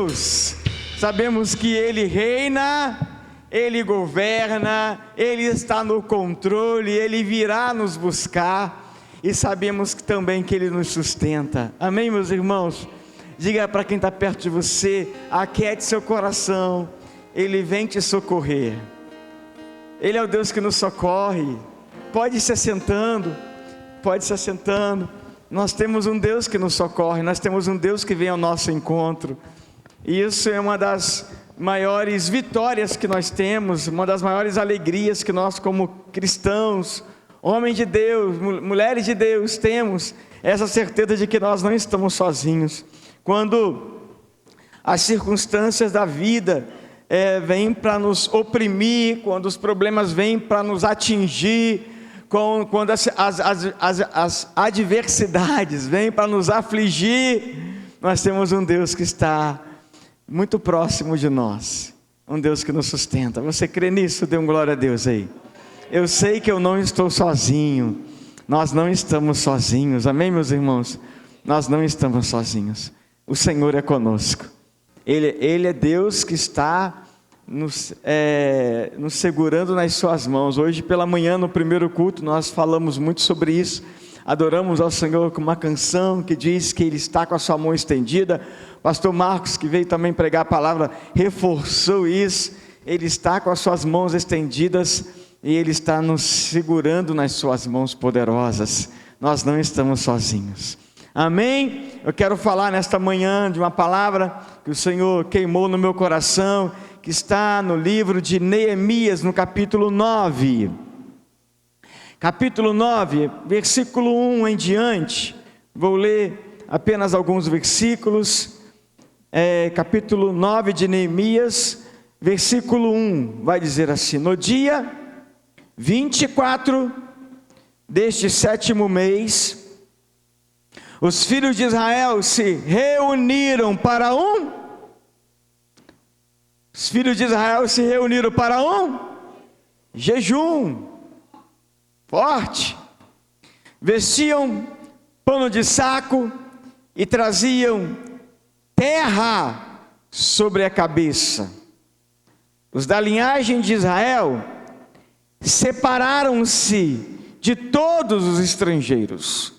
Deus. Sabemos que Ele reina, Ele governa, Ele está no controle, Ele virá nos buscar, e sabemos também que Ele nos sustenta. Amém, meus irmãos? Diga para quem está perto de você: aquiete seu coração, Ele vem te socorrer. Ele é o Deus que nos socorre. Pode ir se assentando, pode ir se assentando. Nós temos um Deus que nos socorre, nós temos um Deus que vem ao nosso encontro, e isso é uma das maiores vitórias que nós temos, uma das maiores alegrias que nós, como cristãos, homens de Deus, mulheres de Deus, temos essa certeza de que nós não estamos sozinhos. Quando as circunstâncias da vida vêm para nos oprimir, quando os problemas vêm para nos atingir, quando as adversidades vêm para nos afligir, nós temos um Deus que está muito próximo de nós, um Deus que nos sustenta. Você crê nisso? Dê um glória a Deus aí. Eu sei que eu não estou sozinho, nós não estamos sozinhos, amém, meus irmãos? Nós não estamos sozinhos, o Senhor é conosco. Ele é Deus que está nos segurando nas suas mãos. Hoje pela manhã, no primeiro culto, nós falamos muito sobre isso. Adoramos ao Senhor com uma canção que diz que Ele está com a sua mão estendida. Pastor Marcos, que veio também pregar a palavra, reforçou isso. Ele está com as suas mãos estendidas e Ele está nos segurando nas suas mãos poderosas. Nós não estamos sozinhos. Amém? Eu quero falar nesta manhã de uma palavra que o Senhor queimou no meu coração, que está no livro de Neemias, no capítulo 9. Capítulo 9, versículo 1 em diante. Vou ler apenas alguns versículos. Capítulo 9 de Neemias, versículo 1, vai dizer assim: no dia 24 deste 7º mês, os filhos de Israel se reuniram para um jejum forte. Vestiam pano de saco e traziam terra sobre a cabeça. Os da linhagem de Israel separaram-se de todos os estrangeiros,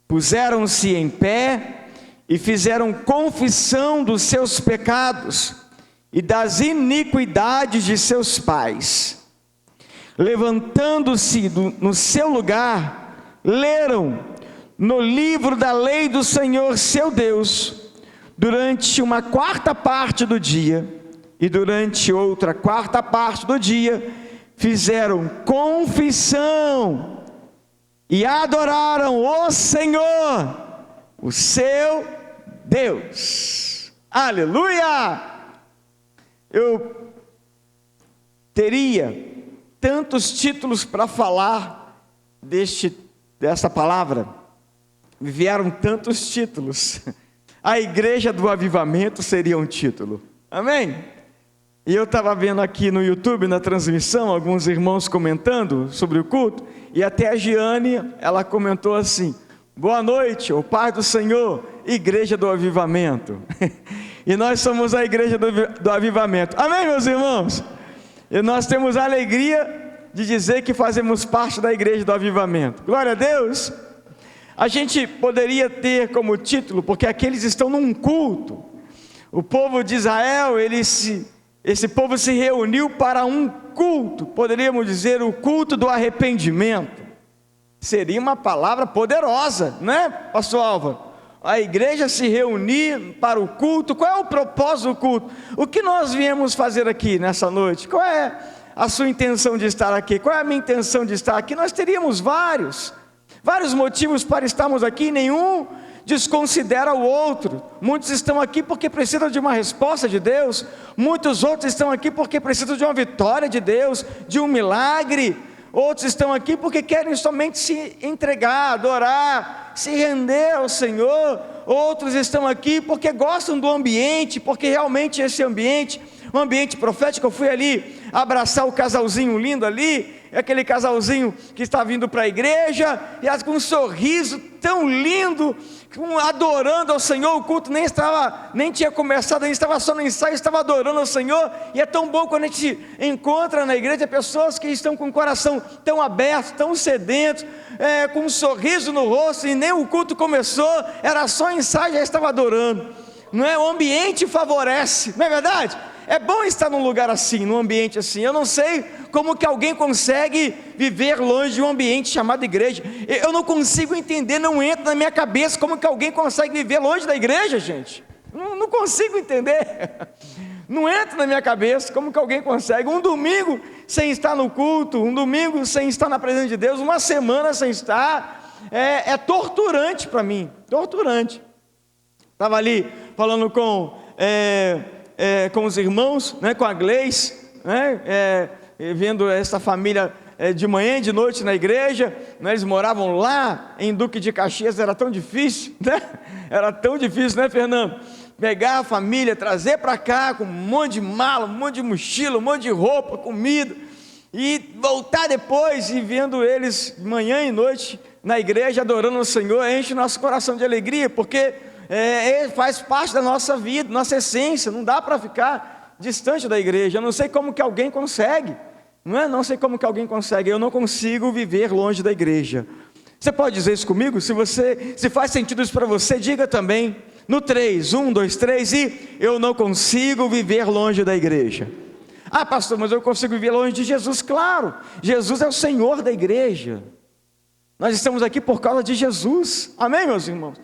puseram-se em pé e fizeram confissão dos seus pecados e das iniquidades de seus pais. Levantando-se no seu lugar, leram no livro da lei do Senhor seu Deus, durante uma quarta parte do dia, e durante outra quarta parte do dia, fizeram confissão e adoraram o Senhor, o seu Deus. Aleluia! Eu teria tantos títulos para falar dessa palavra, vieram tantos títulos. A Igreja do Avivamento seria um título, amém? E eu estava vendo aqui no YouTube, na transmissão, alguns irmãos comentando sobre o culto, e até a Giane, ela comentou assim: boa noite, o Pai do Senhor, Igreja do Avivamento. E nós somos a Igreja do Avivamento, amém, meus irmãos? E nós temos a alegria de dizer que fazemos parte da Igreja do Avivamento, glória a Deus. A gente poderia ter como título, porque aqui eles estão num culto, o povo de Israel, esse povo se reuniu para um culto, poderíamos dizer o culto do arrependimento. Seria uma palavra poderosa, né, pastor Álvaro? A igreja se reunir para o culto. Qual é o propósito do culto? O que nós viemos fazer aqui nessa noite? Qual é a sua intenção de estar aqui? Qual é a minha intenção de estar aqui? Nós teríamos vários motivos para estarmos aqui, nenhum desconsidera o outro. Muitos estão aqui porque precisam de uma resposta de Deus, muitos outros estão aqui porque precisam de uma vitória de Deus, de um milagre. Outros estão aqui porque querem somente se entregar, adorar, se render ao Senhor. Outros estão aqui porque gostam do ambiente, porque realmente esse ambiente, um ambiente profético. Eu fui ali abraçar o casalzinho lindo ali, aquele casalzinho que está vindo para a igreja, e com um sorriso tão lindo, adorando ao Senhor. O culto nem tinha começado, a gente estava só no ensaio, estava adorando ao Senhor. E é tão bom quando a gente encontra na igreja pessoas que estão com o coração tão aberto, tão sedento, com um sorriso no rosto, e nem o culto começou, era só ensaio, já estava adorando, não é? O ambiente favorece, não é verdade? É bom estar num lugar assim, num ambiente assim. Eu não sei como que alguém consegue viver longe de um ambiente chamado igreja. Eu não consigo entender, não entra na minha cabeça como que alguém consegue viver longe da igreja, gente. Não consigo entender. Não entra na minha cabeça como que alguém consegue. Um domingo sem estar no culto, um domingo sem estar na presença de Deus, uma semana sem estar, é torturante para mim, torturante. Estava ali falando com os irmãos, né, com a Gleice, né, vendo essa família de manhã e de noite na igreja, né, eles moravam lá em Duque de Caxias, era tão difícil, né? Era tão difícil, né, Fernando? Pegar a família, trazer para cá com um monte de mala, um monte de mochila, um monte de roupa, comida, e voltar depois e vendo eles manhã e noite na igreja adorando o Senhor, enche o nosso coração de alegria, porque faz parte da nossa vida, nossa essência. Não dá para ficar distante da igreja. Eu não sei como que alguém consegue, não sei como que alguém consegue. Eu não consigo viver longe da igreja. Você pode dizer isso comigo? Se faz sentido isso para você, diga também no 3, 1, 2, 3, e eu não consigo viver longe da igreja. Ah, pastor, mas eu consigo viver longe de Jesus. Claro, Jesus é o Senhor da igreja. Nós estamos aqui por causa de Jesus. Amém, meus irmãos?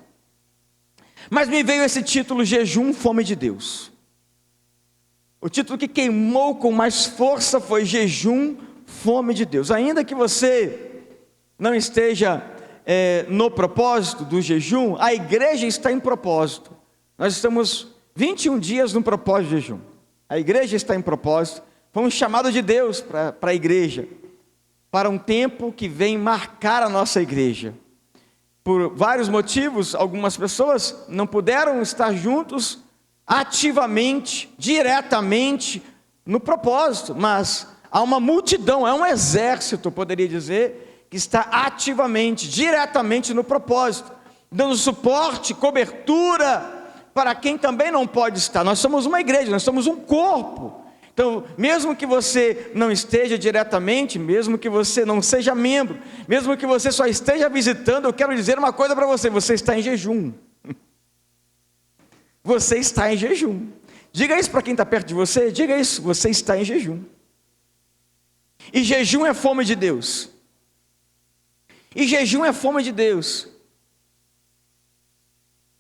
Mas me veio esse título, Jejum, Fome de Deus. O título que queimou com mais força foi Jejum, Fome de Deus. Ainda que você não esteja no propósito do jejum, a igreja está em propósito. Nós estamos 21 dias no propósito de jejum. A igreja está em propósito. Foi um chamado de Deus para a igreja, para um tempo que vem marcar a nossa igreja. Por vários motivos, algumas pessoas não puderam estar juntos ativamente, diretamente no propósito, mas há uma multidão, é um exército, poderia dizer, que está ativamente, diretamente no propósito, dando suporte, cobertura para quem também não pode estar. Nós somos uma igreja, nós somos um corpo. Então, mesmo que você não esteja diretamente, mesmo que você não seja membro, mesmo que você só esteja visitando, eu quero dizer uma coisa para você: você está em jejum. Você está em jejum. Diga isso para quem está perto de você, diga isso, você está em jejum. E jejum é fome de Deus. E jejum é fome de Deus.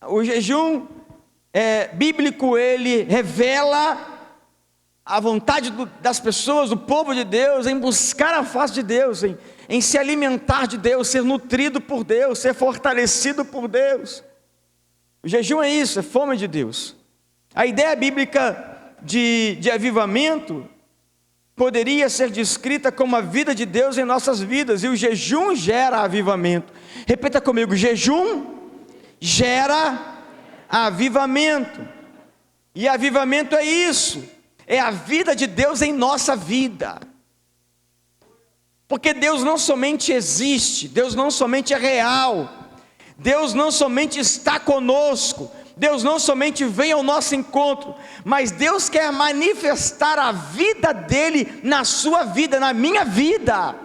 O jejum bíblico, ele revela a vontade das pessoas, do povo de Deus, em buscar a face de Deus, em se alimentar de Deus, ser nutrido por Deus, ser fortalecido por Deus. O jejum é isso, é fome de Deus. A ideia bíblica de avivamento poderia ser descrita como a vida de Deus em nossas vidas, e o jejum gera avivamento. Repita comigo: jejum gera avivamento. E avivamento é isso, é a vida de Deus em nossa vida. Porque Deus não somente existe, Deus não somente é real, Deus não somente está conosco, Deus não somente vem ao nosso encontro, mas Deus quer manifestar a vida dEle na sua vida, na minha vida.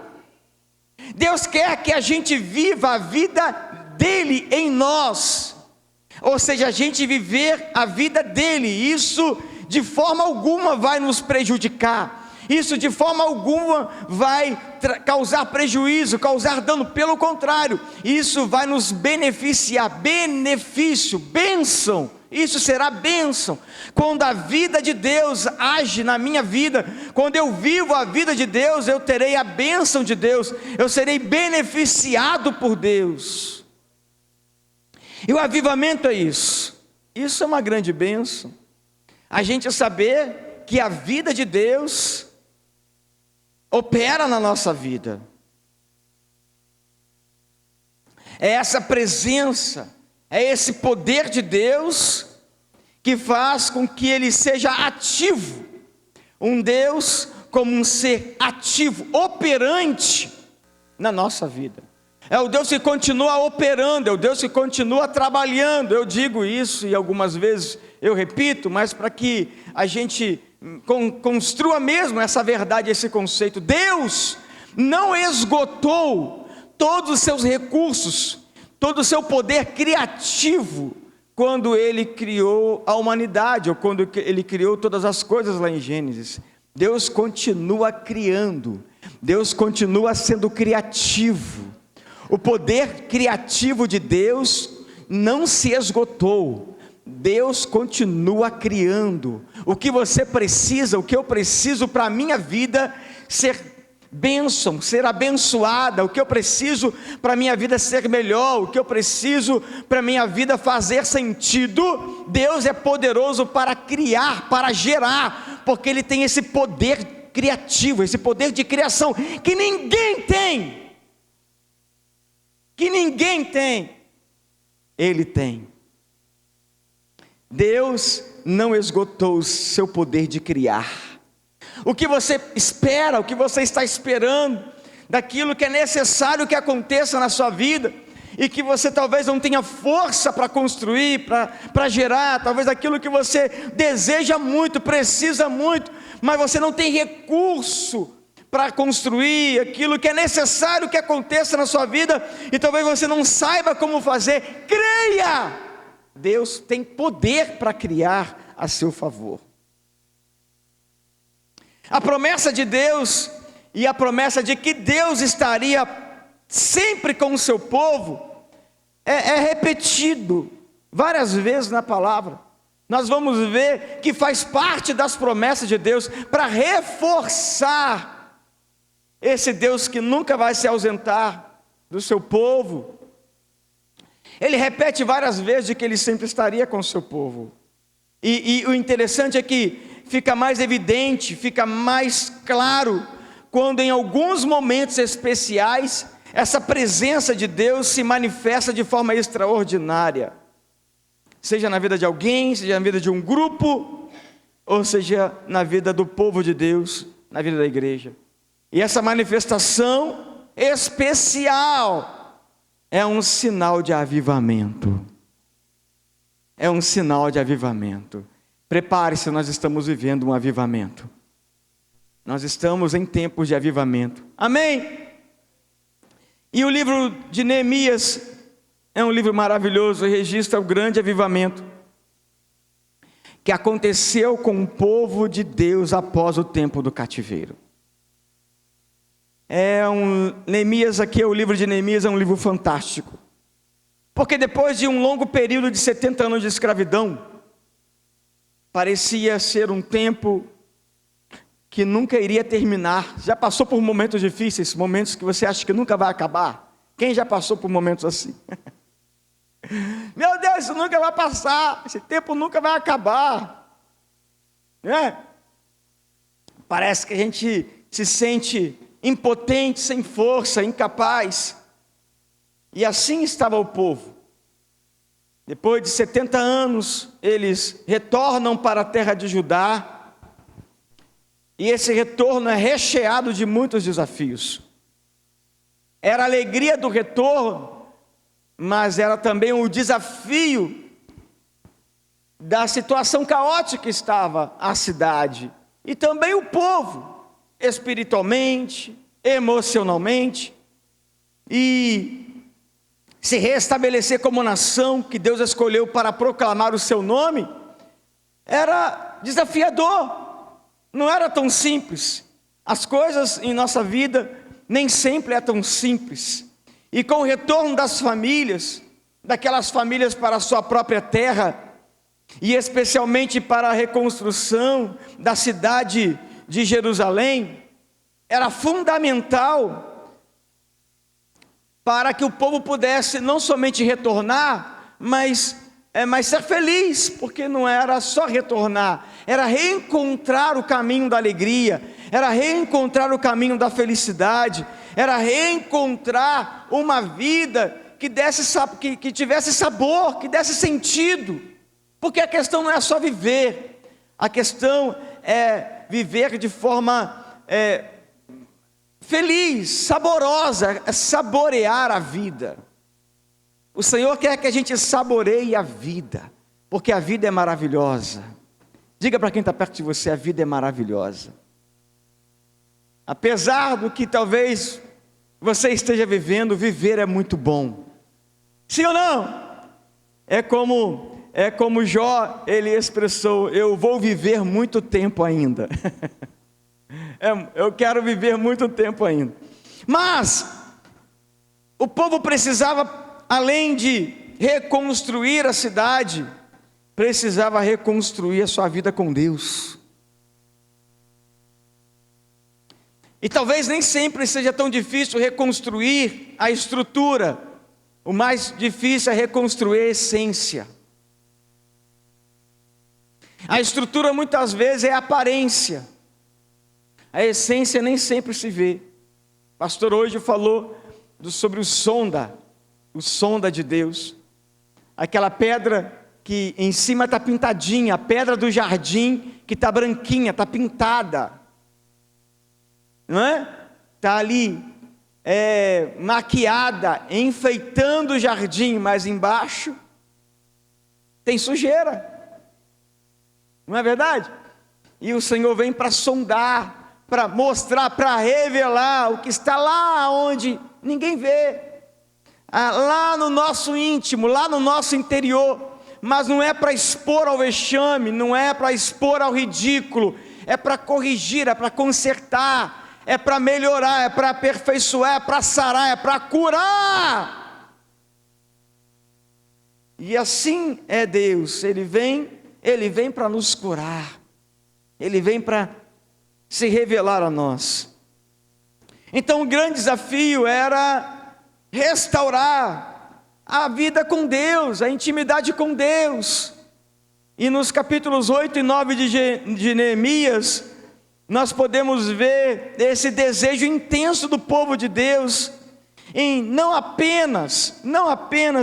Deus quer que a gente viva a vida dEle em nós, ou seja, a gente viver a vida dEle. Isso de forma alguma vai nos prejudicar, isso de forma alguma vai causar prejuízo, causar dano. Pelo contrário, isso vai nos beneficiar. Benefício, bênção, isso será bênção. Quando a vida de Deus age na minha vida, quando eu vivo a vida de Deus, eu terei a bênção de Deus, eu serei beneficiado por Deus. E o avivamento é isso é uma grande bênção. A gente saber que a vida de Deus opera na nossa vida. É essa presença, é esse poder de Deus que faz com que Ele seja ativo. Um Deus como um ser ativo, operante na nossa vida. É o Deus que continua operando, é o Deus que continua trabalhando. Eu digo isso e algumas vezes eu repito, mas para que a gente construa mesmo essa verdade, esse conceito. Deus não esgotou todos os seus recursos, todo o seu poder criativo, quando Ele criou a humanidade, ou quando Ele criou todas as coisas lá em Gênesis. Deus continua criando, Deus continua sendo criativo. O poder criativo de Deus não se esgotou. Deus continua criando. O que você precisa, o que eu preciso para a minha vida ser bênção, ser abençoada, o que eu preciso para a minha vida ser melhor, o que eu preciso para a minha vida fazer sentido, Deus é poderoso para criar, para gerar, porque Ele tem esse poder criativo, esse poder de criação, que ninguém tem, Ele tem. Deus não esgotou o seu poder de criar. O que você espera, o que você está esperando, daquilo que é necessário que aconteça na sua vida, e que você talvez não tenha força para construir, para gerar, talvez aquilo que você deseja muito, precisa muito, mas você não tem recurso para construir aquilo que é necessário que aconteça na sua vida, e talvez você não saiba como fazer. Creia! Deus tem poder para criar a seu favor. A promessa de Deus e a promessa de que Deus estaria sempre com o seu povo é repetido várias vezes na palavra. Nós vamos ver que faz parte das promessas de Deus para reforçar esse Deus que nunca vai se ausentar do seu povo. Ele repete várias vezes de que Ele sempre estaria com o seu povo. E o interessante é que fica mais evidente, fica mais claro, quando em alguns momentos especiais, essa presença de Deus se manifesta de forma extraordinária. Seja na vida de alguém, seja na vida de um grupo, ou seja na vida do povo de Deus, na vida da igreja. E essa manifestação especial é um sinal de avivamento. É um sinal de avivamento. Prepare-se, nós estamos vivendo um avivamento. Nós estamos em tempos de avivamento. Amém? E o livro de Neemias é um livro maravilhoso, registra o grande avivamento que aconteceu com o povo de Deus após o tempo do cativeiro. Neemias aqui, o livro de Neemias é um livro fantástico, porque depois de um longo período de 70 anos de escravidão, parecia ser um tempo que nunca iria terminar. Já passou por momentos difíceis, momentos que você acha que nunca vai acabar? Quem já passou por momentos assim? Meu Deus, isso nunca vai passar, esse tempo nunca vai acabar, né? Parece que a gente se sente impotente, sem força, incapaz. E assim estava o povo. Depois de 70 anos, eles retornam para a terra de Judá, e esse retorno é recheado de muitos desafios. Era a alegria do retorno, mas era também o desafio da situação caótica que estava a cidade, e também o povo, espiritualmente, emocionalmente, e se restabelecer como nação que Deus escolheu para proclamar o seu nome, era desafiador, não era tão simples. As coisas em nossa vida nem sempre é tão simples. E com o retorno das famílias, daquelas famílias para a sua própria terra, e especialmente para a reconstrução da cidade de Jerusalém, era fundamental para que o povo pudesse não somente retornar, mas ser feliz, porque não era só retornar, era reencontrar o caminho da alegria, era reencontrar o caminho da felicidade, era reencontrar uma vida que tivesse sabor, que desse sentido, porque a questão não é só viver, a questão é viver de forma feliz, saborosa, saborear a vida. O Senhor quer que a gente saboreie a vida, porque a vida é maravilhosa. Diga para quem está perto de você, a vida é maravilhosa. Apesar do que talvez você esteja vivendo, viver é muito bom. Sim ou não? É como Jó, ele expressou: eu vou viver muito tempo ainda. Eu quero viver muito tempo ainda. Mas o povo precisava, além de reconstruir a cidade, precisava reconstruir a sua vida com Deus. E talvez nem sempre seja tão difícil reconstruir a estrutura. O mais difícil é reconstruir a essência. A estrutura muitas vezes é aparência. A essência nem sempre se vê. O pastor hoje falou sobre o sonda de Deus. Aquela pedra que em cima está pintadinha, a pedra do jardim que está branquinha, está pintada. Não é? Está ali maquiada, enfeitando o jardim, mas embaixo tem sujeira. Não é verdade? E o Senhor vem para sondar, para mostrar, para revelar o que está lá onde ninguém vê, lá no nosso íntimo, lá no nosso interior. Mas não é para expor ao vexame, não é para expor ao ridículo, é para corrigir, é para consertar, é para melhorar, é para aperfeiçoar, é para sarar, é para curar. E assim é Deus, Ele vem para nos curar, Ele vem para se revelar a nós. Então o grande desafio era restaurar a vida com Deus, a intimidade com Deus. E nos capítulos 8 e 9 de Neemias, nós podemos ver esse desejo intenso do povo de Deus, em não apenas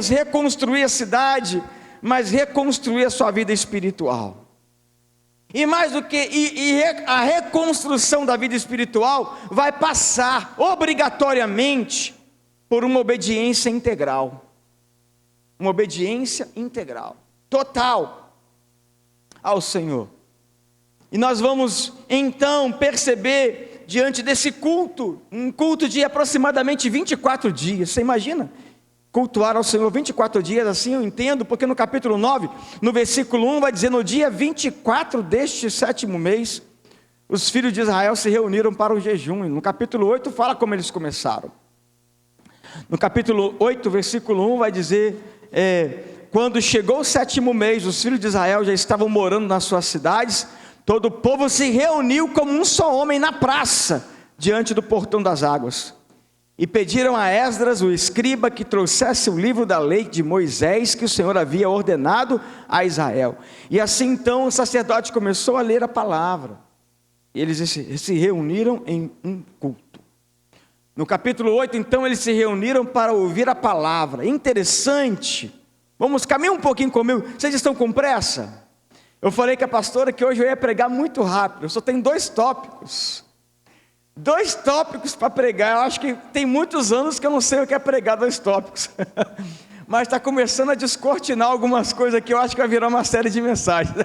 reconstruir a cidade, mas reconstruir a sua vida espiritual. E mais do que a reconstrução da vida espiritual vai passar obrigatoriamente por uma obediência integral. Uma obediência integral, total ao Senhor. E nós vamos então perceber diante desse culto, um culto de aproximadamente 24 dias. Você imagina? Cultuar ao Senhor 24 dias, assim eu entendo, porque no capítulo 9, no versículo 1, vai dizer: no dia 24 deste 7º mês, os filhos de Israel se reuniram para o jejum. E no capítulo 8 fala como eles começaram. No capítulo 8, versículo 1, vai dizer: quando chegou o 7º mês, os filhos de Israel já estavam morando nas suas cidades, todo o povo se reuniu como um só homem na praça, diante do portão das águas. E pediram a Esdras, o escriba, que trouxesse o livro da lei de Moisés, que o Senhor havia ordenado a Israel. E assim então o sacerdote começou a ler a palavra. E eles se reuniram em um culto. No capítulo 8, então, eles se reuniram para ouvir a palavra. Interessante. Vamos caminhar um pouquinho comigo. Vocês estão com pressa? Eu falei com a pastora que hoje eu ia pregar muito rápido. Eu só tenho 2 tópicos. 2 tópicos para pregar. Eu acho que tem muitos anos que eu não sei o que é pregar 2 tópicos. Mas está começando a descortinar algumas coisas aqui. Eu acho que vai virar uma série de mensagens.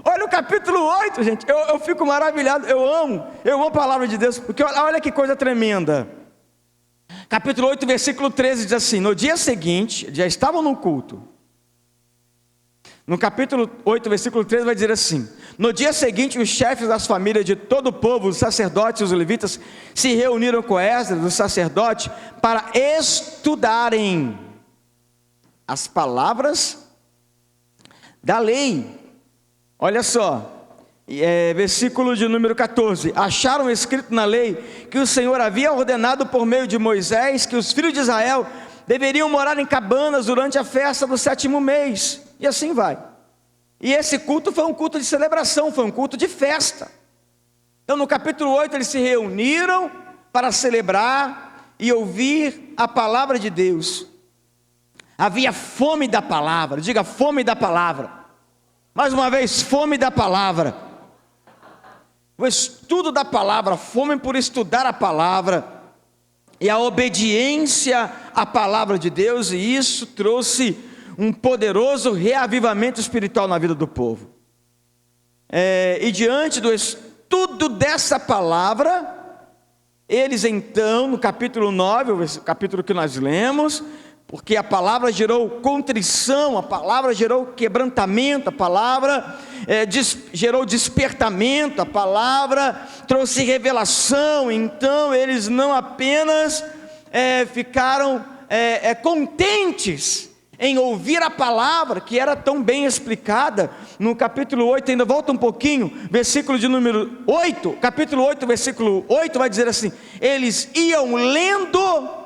Olha o capítulo 8, gente. Eu fico maravilhado. Eu amo a palavra de Deus. Porque olha que coisa tremenda. Capítulo 8, versículo 13 diz assim: no dia seguinte, já estavam no culto. No capítulo 8, versículo 13 vai dizer assim: no dia seguinte, os chefes das famílias de todo o povo, os sacerdotes e os levitas, se reuniram com Esdras, o sacerdote, para estudarem as palavras da lei. Olha só, versículo de número 14: acharam escrito na lei que o Senhor havia ordenado por meio de Moisés que os filhos de Israel deveriam morar em cabanas durante a festa do 7º mês. E assim vai. E esse culto foi um culto de celebração, foi um culto de festa. Então no capítulo 8 eles se reuniram para celebrar e ouvir a palavra de Deus. Havia fome da palavra. Diga: fome da palavra. Mais uma vez, fome da palavra. o estudo da palavra, a fome por estudar a palavra e a obediência à palavra de Deus, e isso trouxe um poderoso reavivamento espiritual na vida do povo. E diante do estudo dessa palavra, eles então, no capítulo 9, o capítulo que nós lemos, porque a palavra gerou contrição, a palavra gerou quebrantamento, a palavra gerou despertamento, a palavra trouxe revelação. Então eles não apenas ficaram contentes em ouvir a palavra, que era tão bem explicada, no capítulo 8, ainda volta um pouquinho, versículo de número 8, capítulo 8, versículo 8, vai dizer assim: eles iam lendo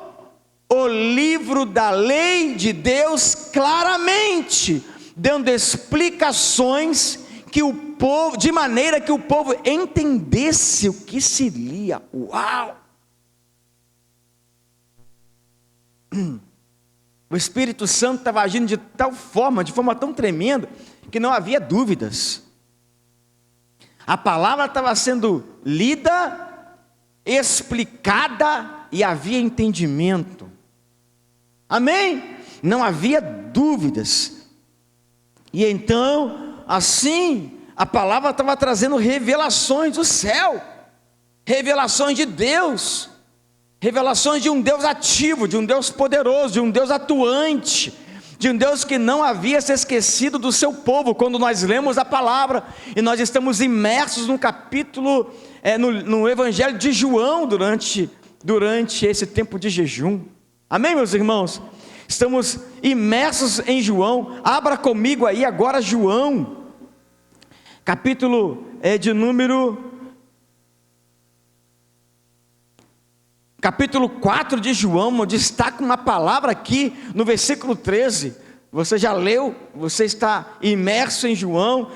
o livro da lei de Deus claramente, dando explicações que o povo, de maneira que o povo entendesse o que se lia. Uau! O Espírito Santo estava agindo de tal forma, de forma tão tremenda, que não havia dúvidas. A palavra estava sendo lida, explicada, e havia entendimento. Amém? Não havia dúvidas. E então, assim, a palavra estava trazendo revelações do céu, revelações de Deus, revelações de um Deus ativo, de um Deus poderoso, de um Deus atuante, de um Deus que não havia se esquecido do seu povo. Quando nós lemos a palavra, e nós estamos imersos no capítulo, no Evangelho de João, durante esse tempo de jejum. Amém, meus irmãos? Estamos imersos em João. Abra comigo aí agora João, capítulo capítulo 4 de João. Eu destaco uma palavra aqui no versículo 13. Você já leu? Você está imerso em João,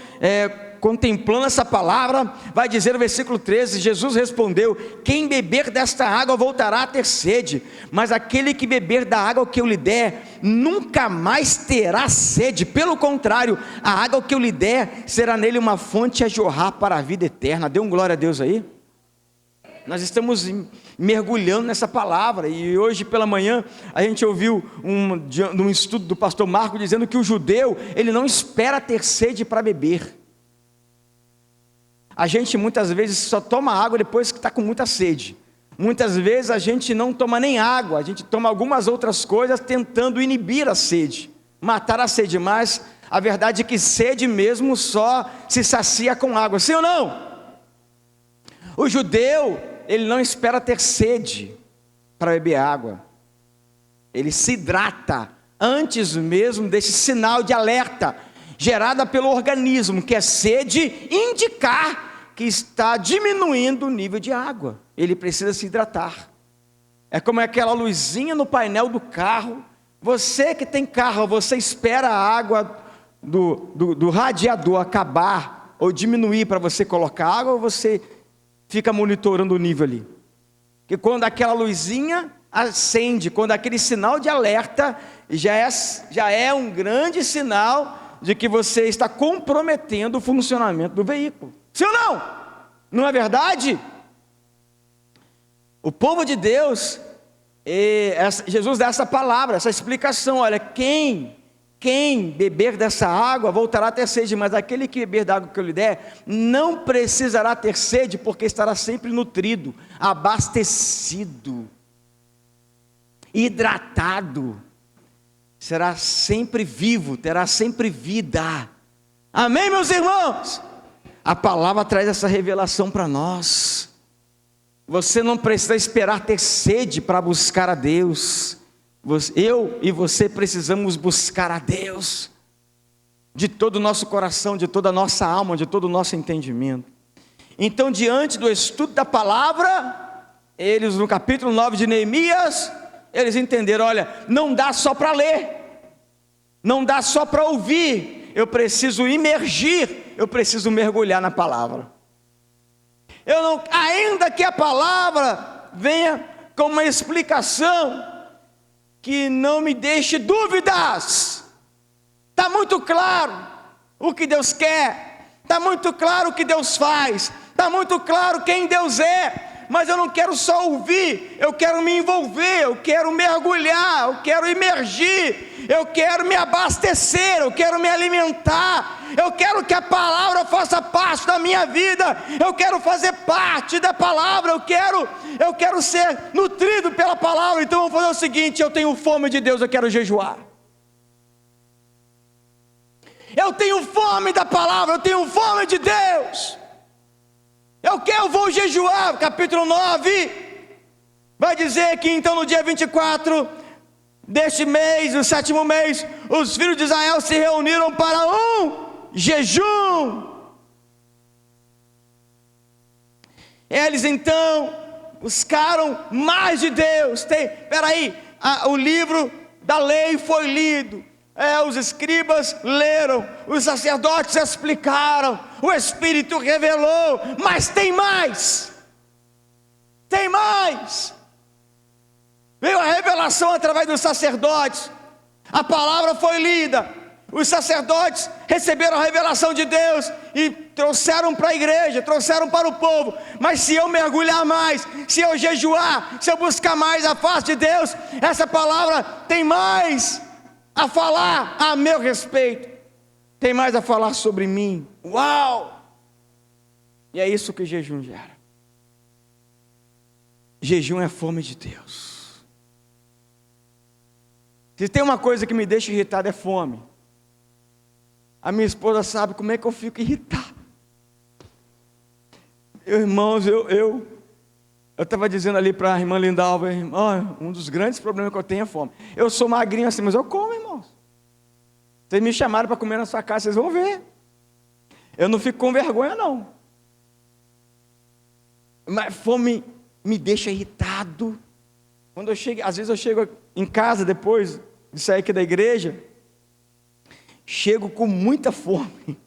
contemplando essa palavra. Vai dizer o versículo 13: Jesus respondeu: quem beber desta água voltará a ter sede, mas aquele que beber da água que eu lhe der, nunca mais terá sede. Pelo contrário, a água que eu lhe der será nele uma fonte a jorrar para a vida eterna. Dê um glória a Deus aí. Nós estamos mergulhando nessa palavra, e hoje pela manhã a gente ouviu um estudo do pastor Marco dizendo que o judeu, ele não espera ter sede para beber. A gente muitas vezes só toma água depois que está com muita sede. Muitas vezes a gente não toma nem água, a gente toma algumas outras coisas tentando inibir a sede, matar a sede. Mas a verdade é que sede mesmo só se sacia com água, sim ou não? O judeu, ele não espera ter sede para beber água, ele se hidrata antes mesmo desse sinal de alerta gerada pelo organismo, que é sede, indicar que está diminuindo o nível de água. Ele precisa se hidratar. É como aquela luzinha no painel do carro. Você que tem carro, você espera a água do radiador acabar ou diminuir para você colocar água, ou você fica monitorando o nível ali? Que quando aquela luzinha acende, quando aquele sinal de alerta, já é um grande sinal de que você está comprometendo o funcionamento do veículo. Sim ou não? Não é verdade? O povo de Deus, Jesus dá essa palavra, essa explicação: olha, quem beber dessa água voltará a ter sede, mas aquele que beber da água que eu lhe der, não precisará ter sede, porque estará sempre nutrido, abastecido, hidratado, será sempre vivo, terá sempre vida. Amém, meus irmãos? A palavra traz essa revelação para nós. Você não precisa esperar ter sede para buscar a Deus. Eu e você precisamos buscar a Deus de todo o nosso coração, de toda a nossa alma, de todo o nosso entendimento. Então, diante do estudo da palavra, eles no capítulo 9 de Neemias, eles entenderam: olha, não dá só para ler, não dá só para ouvir, eu preciso imergir, eu preciso mergulhar na palavra. Ainda que a palavra venha com uma explicação que não me deixe dúvidas, está muito claro o que Deus quer, está muito claro o que Deus faz, está muito claro quem Deus é, mas eu não quero só ouvir, eu quero me envolver, eu quero mergulhar, eu quero imergir, eu quero me abastecer, eu quero me alimentar, eu quero que a palavra faça parte da minha vida, eu quero fazer parte da palavra, eu quero ser nutrido pela palavra. Então vamos fazer o seguinte: eu tenho fome de Deus, eu quero jejuar. Eu tenho fome da palavra, eu tenho fome de Deus. Eu vou jejuar. Capítulo 9 vai dizer que então no dia 24 deste mês, o 7º mês, os filhos de Israel se reuniram para um jejum. Eles então buscaram mais de Deus. O livro da lei foi lido, os escribas leram, os sacerdotes explicaram, o Espírito revelou, mas tem mais. Veio a revelação através dos sacerdotes, a palavra foi lida, os sacerdotes receberam a revelação de Deus e trouxeram para a igreja, trouxeram para o povo. Mas se eu mergulhar mais, se eu jejuar, se eu buscar mais a face de Deus, essa palavra tem mais a falar a meu respeito, tem mais a falar sobre mim. Uau! E é isso que o jejum gera. Jejum é fome de Deus. Se tem uma coisa que me deixa irritado, é fome. A minha esposa sabe como é que eu fico irritado. Irmãos, eu estava dizendo ali para a irmã Lindalva, um dos grandes problemas que eu tenho é fome. Eu sou magrinho assim, mas eu como, irmãos. Vocês me chamaram para comer na sua casa, vocês vão ver. Eu não fico com vergonha, não. Mas fome me deixa irritado. Quando às vezes eu chego em casa depois de sair aqui da igreja, chego com muita fome.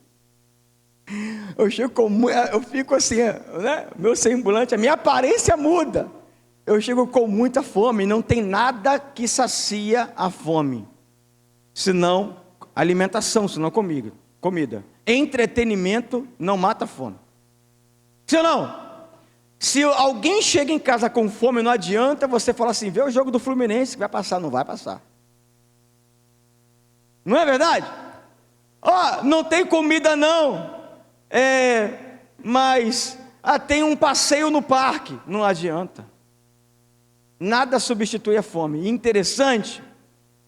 Eu fico assim, né? Meu semblante, a minha aparência muda. Eu chego com muita fome. Não tem nada que sacia a fome, senão alimentação, senão comida. Entretenimento não mata a fome. Sim ou não? Se alguém chega em casa com fome, não adianta você falar assim: vê o jogo do Fluminense que vai passar. Não vai passar. Não é verdade? Não tem comida não, mas tem um passeio no parque. Não adianta. Nada substitui a fome. E interessante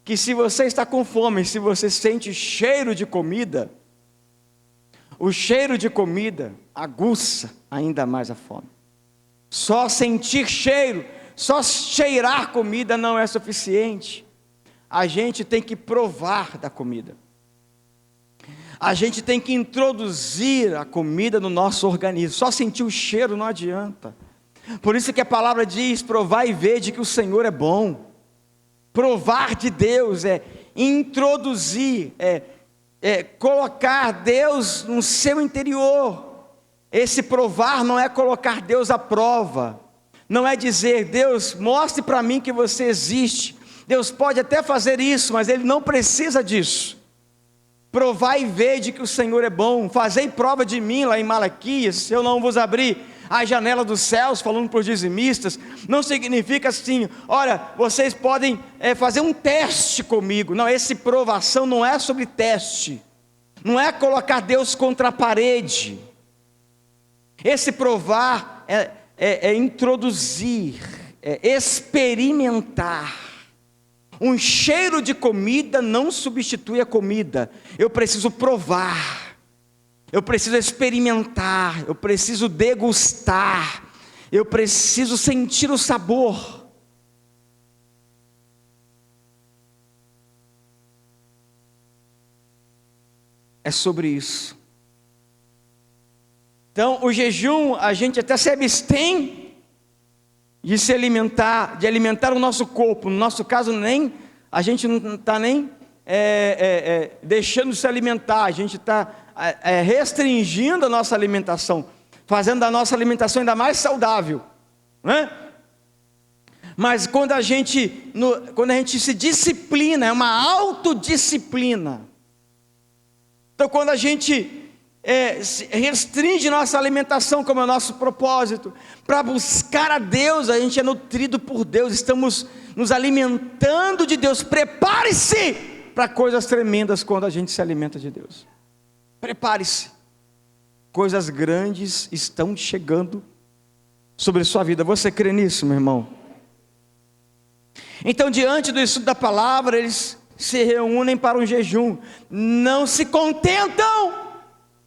que se você está com fome, se você sente cheiro de comida, o cheiro de comida aguça ainda mais a fome. Só sentir cheiro, só cheirar comida não é suficiente. A gente tem que provar da comida. A gente tem que introduzir a comida no nosso organismo. Só sentir o cheiro não adianta. Por isso que a palavra diz: provar e ver de que o Senhor é bom. Provar de Deus é introduzir, colocar Deus no seu interior. Esse provar não é colocar Deus à prova. Não é dizer: Deus, mostre para mim que você existe. Deus pode até fazer isso, mas Ele não precisa disso. Provar e ver de que o Senhor é bom. Fazei prova de mim, lá em Malaquias, se eu não vos abrir a janela dos céus, falando para os dizimistas. Não significa assim: olha, vocês podem fazer um teste comigo. Não, essa provação não é sobre teste. Não é colocar Deus contra a parede. Esse provar é introduzir, experimentar. Um cheiro de comida não substitui a comida. Eu preciso provar, eu preciso experimentar, eu preciso degustar, eu preciso sentir o sabor. É sobre isso. Então, o jejum, a gente até se abstém de se alimentar, de alimentar o nosso corpo. No nosso caso, a gente não está nem deixando de se alimentar, a gente está restringindo a nossa alimentação, fazendo a nossa alimentação ainda mais saudável, né? Mas quando a gente se disciplina, é uma autodisciplina. Então, quando a gente restringe nossa alimentação, como é o nosso propósito. Para buscar a Deus, a gente é nutrido por Deus, estamos nos alimentando de Deus. Prepare-se para coisas tremendas quando a gente se alimenta de Deus. Prepare-se, coisas grandes estão chegando sobre a sua vida. Você crê nisso, meu irmão? Então, diante do estudo da palavra, eles se reúnem para um jejum. Não se contentam.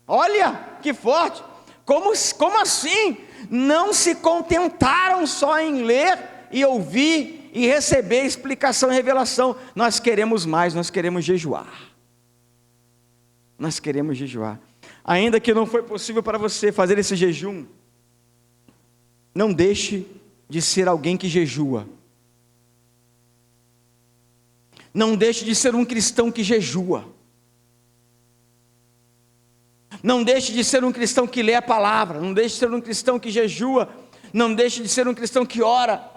Olha que forte. Como assim? Não se contentaram só em ler e ouvir e receber explicação e revelação. Nós queremos mais, nós queremos jejuar. Nós queremos jejuar. Ainda que não foi possível para você fazer esse jejum, não deixe de ser alguém que jejua. Não deixe de ser um cristão que jejua. Não deixe de ser um cristão que lê a palavra. Não deixe de ser um cristão que jejua. Não deixe de ser um cristão que ora.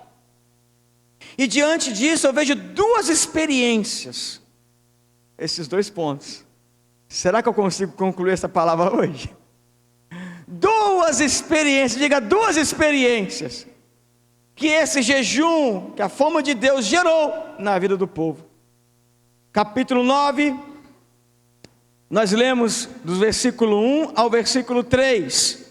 E diante disso eu vejo duas experiências. Esses dois pontos. Será que eu consigo concluir essa palavra hoje? Duas experiências, diga duas experiências. Que esse jejum, que a fome de Deus gerou na vida do povo. Capítulo 9, nós lemos do versículo 1 ao versículo 3.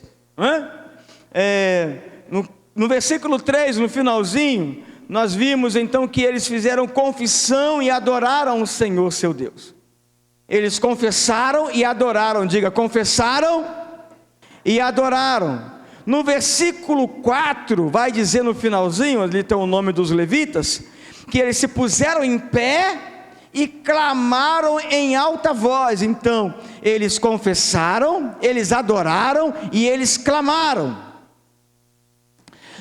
No versículo 3, no finalzinho, nós vimos então que eles fizeram confissão e adoraram o Senhor seu Deus. Eles confessaram e adoraram, diga, confessaram e adoraram. No versículo 4, vai dizer no finalzinho, ali tem o nome dos levitas, que eles se puseram em pé e clamaram em alta voz. Então, eles confessaram, eles adoraram e eles clamaram.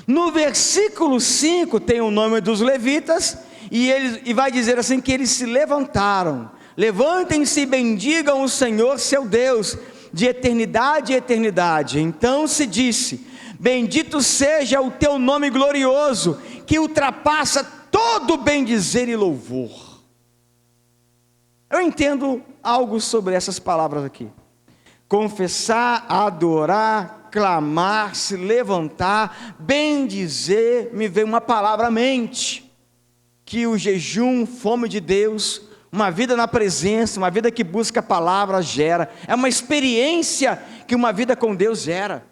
No versículo 5 tem o nome dos levitas, e vai dizer assim que eles se levantaram. Levantem-se e bendigam o Senhor seu Deus, de eternidade em eternidade. Então se disse: bendito seja o teu nome glorioso, que ultrapassa todo bendizer e louvor. Eu entendo algo sobre essas palavras aqui. Confessar, adorar, clamar, se levantar, bendizer, me veio uma palavra à mente, que o jejum, fome de Deus, uma vida na presença, uma vida que busca a palavra gera, é uma experiência que uma vida com Deus gera,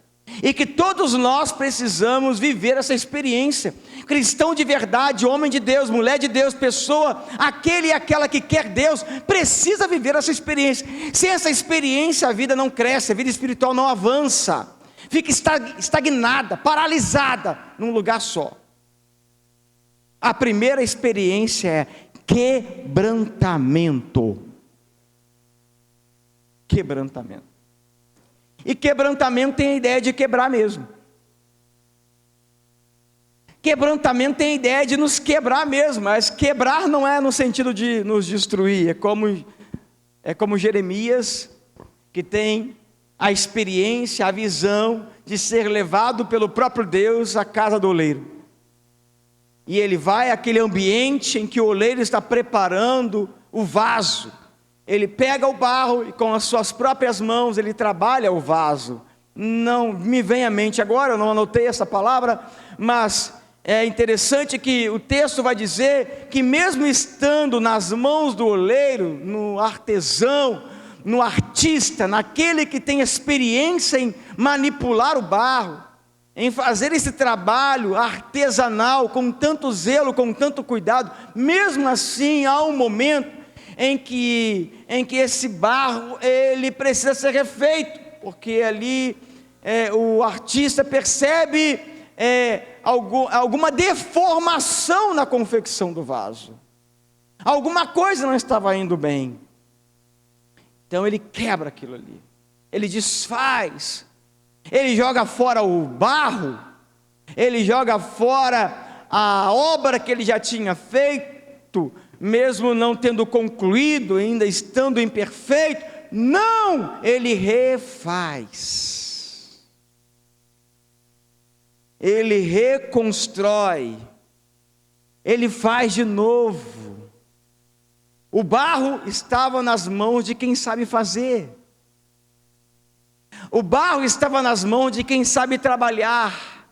e que todos nós precisamos viver essa experiência. Cristão de verdade, homem de Deus, mulher de Deus, pessoa, aquele e aquela que quer Deus, precisa viver essa experiência. Sem essa experiência a vida não cresce, a vida espiritual não avança, fica estagnada, paralisada num lugar só. A primeira experiência é quebrantamento. Quebrantamento. E quebrantamento tem a ideia de quebrar mesmo. Quebrantamento tem a ideia de nos quebrar mesmo, mas quebrar não é no sentido de nos destruir. É como Jeremias, que tem a experiência, a visão de ser levado pelo próprio Deus à casa do oleiro. E ele vai àquele ambiente em que o oleiro está preparando o vaso. Ele pega o barro e com as suas próprias mãos ele trabalha o vaso. Não me vem à mente agora, eu não anotei essa palavra, mas é interessante que o texto vai dizer que mesmo estando nas mãos do oleiro, no artesão, no artista, naquele que tem experiência em manipular o barro, em fazer esse trabalho artesanal com tanto zelo, com tanto cuidado, mesmo assim há um momento em que esse barro ele precisa ser refeito, porque ali o artista percebe alguma deformação na confecção do vaso, alguma coisa não estava indo bem. Então ele quebra aquilo ali, ele desfaz, ele joga fora o barro, ele joga fora a obra que ele já tinha feito, mesmo não tendo concluído, ainda estando imperfeito. Não, ele refaz, ele reconstrói, ele faz de novo. O barro estava nas mãos de quem sabe fazer. O barro estava nas mãos de quem sabe trabalhar.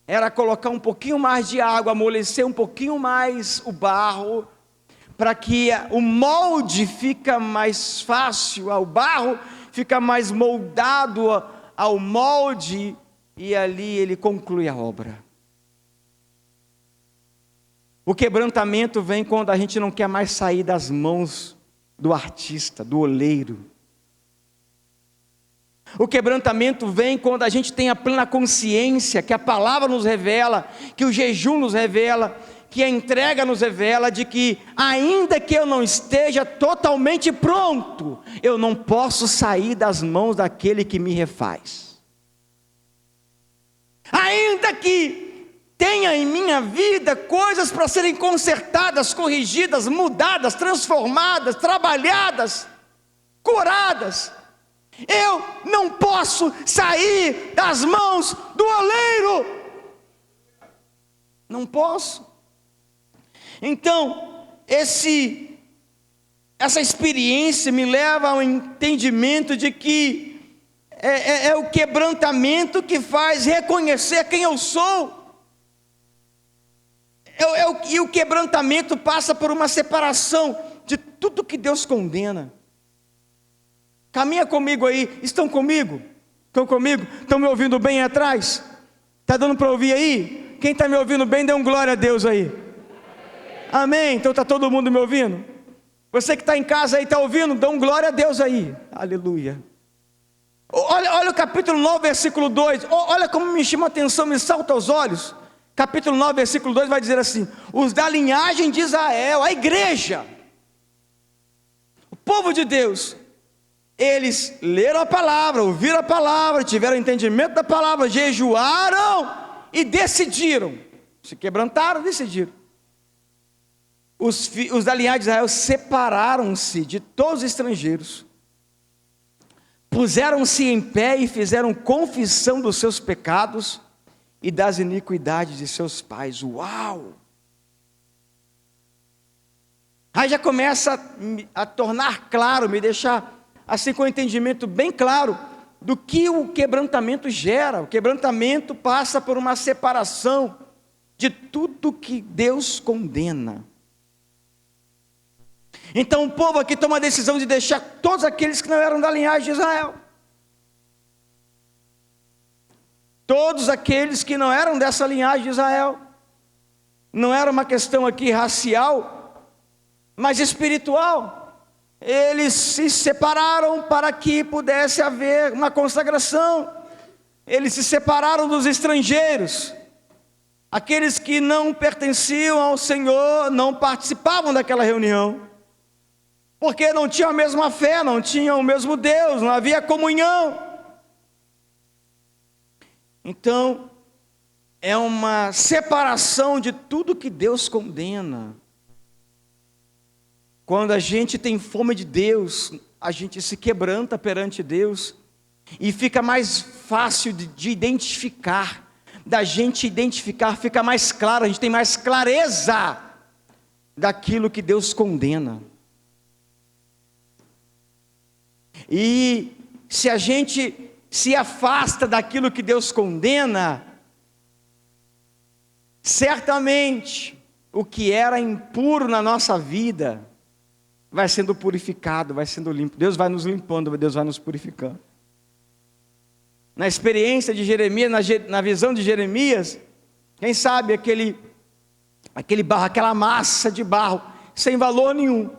Era colocar um pouquinho mais de água, amolecer um pouquinho mais o barro, para que o molde fica mais fácil, o barro fica mais moldado ao molde, e ali ele conclui a obra. O quebrantamento vem quando a gente não quer mais sair das mãos do artista, do oleiro. O quebrantamento vem quando a gente tem a plena consciência que a palavra nos revela, que o jejum nos revela, que a entrega nos revela de que, ainda que eu não esteja totalmente pronto, eu não posso sair das mãos daquele que me refaz. Ainda que tenha em minha vida coisas para serem consertadas, corrigidas, mudadas, transformadas, trabalhadas, curadas, eu não posso sair das mãos do oleiro. Não posso. Então, essa experiência me leva ao entendimento de que é o quebrantamento que faz reconhecer quem eu sou. E o quebrantamento passa por uma separação de tudo que Deus condena. Caminha comigo aí, estão comigo? Estão comigo? Estão me ouvindo bem aí atrás? Está dando para ouvir aí? Quem está me ouvindo bem, dê um glória a Deus aí. Amém? Então está todo mundo me ouvindo? Você que está em casa aí, está ouvindo? Dá um glória a Deus aí. Aleluia. Olha o capítulo 9, versículo 2. Olha como me chama a atenção, me salta aos olhos. Capítulo 9, versículo 2 vai dizer assim: os da linhagem de Israel, a igreja, o povo de Deus, eles leram a palavra, ouviram a palavra, tiveram entendimento da palavra, jejuaram e decidiram. Se quebrantaram, decidiram. Os da linhagem de Israel separaram-se de todos os estrangeiros, puseram-se em pé e fizeram confissão dos seus pecados e das iniquidades de seus pais. Uau! Aí já começa a tornar claro, me deixar assim com o entendimento bem claro do que o quebrantamento gera. O quebrantamento passa por uma separação de tudo que Deus condena. Então o povo aqui toma a decisão de deixar todos aqueles que não eram da linhagem de Israel. Todos aqueles que não eram dessa linhagem de Israel. Não era uma questão aqui racial, mas espiritual. Eles se separaram para que pudesse haver uma consagração. Eles se separaram dos estrangeiros. Aqueles que não pertenciam ao Senhor não participavam daquela reunião, porque não tinham a mesma fé, não tinham o mesmo Deus, não havia comunhão. Então, é uma separação de tudo que Deus condena. Quando a gente tem fome de Deus, a gente se quebranta perante Deus, e fica mais fácil de identificar, da gente identificar, fica mais claro, a gente tem mais clareza daquilo que Deus condena. E se a gente se afasta daquilo que Deus condena, certamente o que era impuro na nossa vida vai sendo purificado, vai sendo limpo. Deus vai nos limpando, Deus vai nos purificando. Na experiência de Jeremias, na visão de Jeremias, quem sabe aquele barro, aquela massa de barro, sem valor nenhum.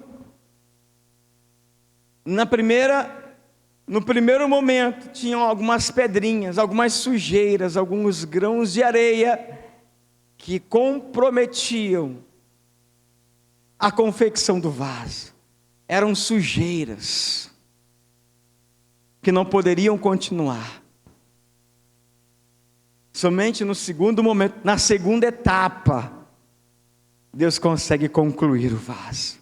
No primeiro momento, tinham algumas pedrinhas, algumas sujeiras, alguns grãos de areia, que comprometiam a confecção do vaso. Eram sujeiras, que não poderiam continuar. Somente no segundo momento, na segunda etapa, Deus consegue concluir o vaso.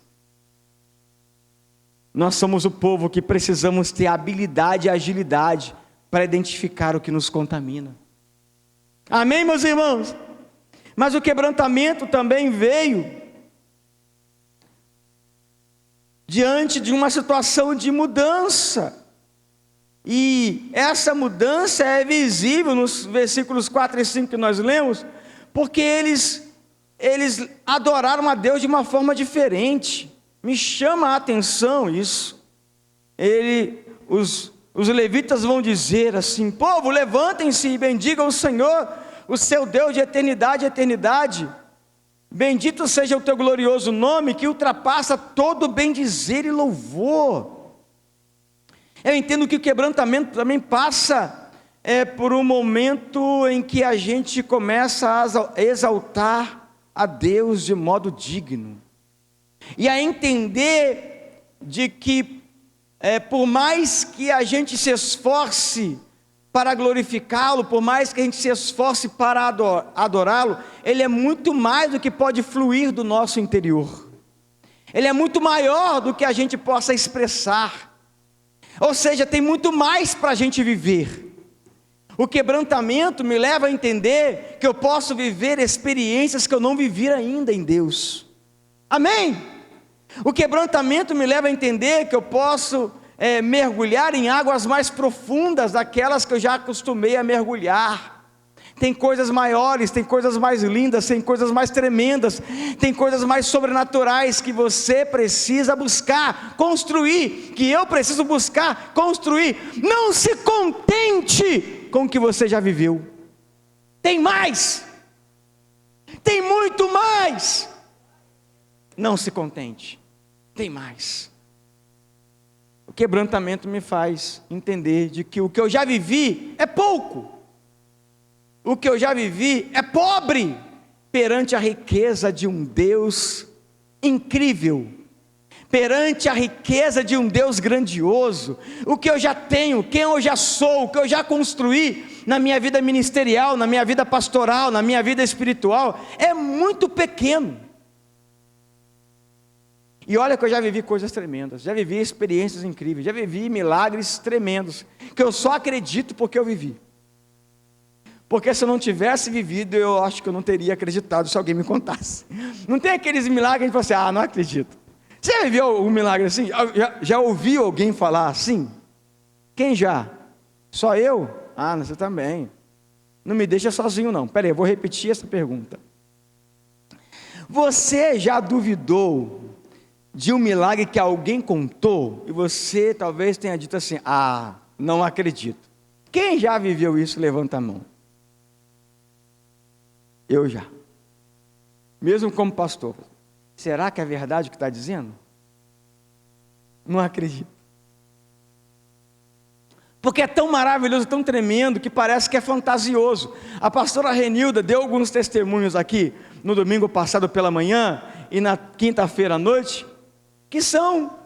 Nós somos o povo que precisamos ter habilidade e agilidade para identificar o que nos contamina. Amém, meus irmãos? Mas o quebrantamento também veio diante de uma situação de mudança. E essa mudança é visível nos versículos 4 e 5 que nós lemos, porque eles adoraram a Deus de uma forma diferente. Me chama a atenção isso. Os levitas vão dizer assim: povo, levantem-se e bendigam o Senhor, o seu Deus de eternidade a eternidade. Bendito seja o teu glorioso nome, que ultrapassa todo bendizer e louvor. Eu entendo que o quebrantamento também passa por um momento em que a gente começa a exaltar a Deus de modo digno, e a entender de que por mais que a gente se esforce para glorificá-lo, por mais que a gente se esforce para adorá-lo, Ele é muito mais do que pode fluir do nosso interior. Ele é muito maior do que a gente possa expressar. Ou seja, tem muito mais para a gente viver. O quebrantamento me leva a entender que eu posso viver experiências que eu não vivi ainda em Deus. Amém? O quebrantamento me leva a entender que eu posso mergulhar em águas mais profundas daquelas que eu já acostumei a mergulhar. Tem coisas maiores, tem coisas mais lindas, tem coisas mais tremendas, tem coisas mais sobrenaturais que você precisa buscar, construir, que eu preciso buscar, construir. Não se contente com o que você já viveu. Tem mais, tem muito mais. Não se contente, tem mais. O quebrantamento me faz entender de que o que eu já vivi é pouco. O que eu já vivi é pobre perante a riqueza de um Deus incrível, perante a riqueza de um Deus grandioso. O que eu já tenho, quem eu já sou, o que eu já construí na minha vida ministerial, na minha vida pastoral, na minha vida espiritual, é muito pequeno. E olha que eu já vivi coisas tremendas, já vivi experiências incríveis, já vivi milagres tremendos, que eu só acredito porque eu vivi. Porque se eu não tivesse vivido, eu acho que eu não teria acreditado se alguém me contasse. Não tem aqueles milagres que a gente fala assim: não acredito. Você já viveu um milagre assim? Já ouviu alguém falar assim? Quem já? Só eu? Você também. Não me deixa sozinho não. Espera aí, eu vou repetir essa pergunta. Você já duvidou de um milagre que alguém contou, e você talvez tenha dito assim: não acredito? Quem já viveu isso? Levanta a mão. Eu já. Mesmo como pastor. Será que é verdade o que está dizendo? Não acredito. Porque é tão maravilhoso, tão tremendo, que parece que é fantasioso. A pastora Renilda deu alguns testemunhos aqui, no domingo passado pela manhã, e na quinta-feira à noite, que são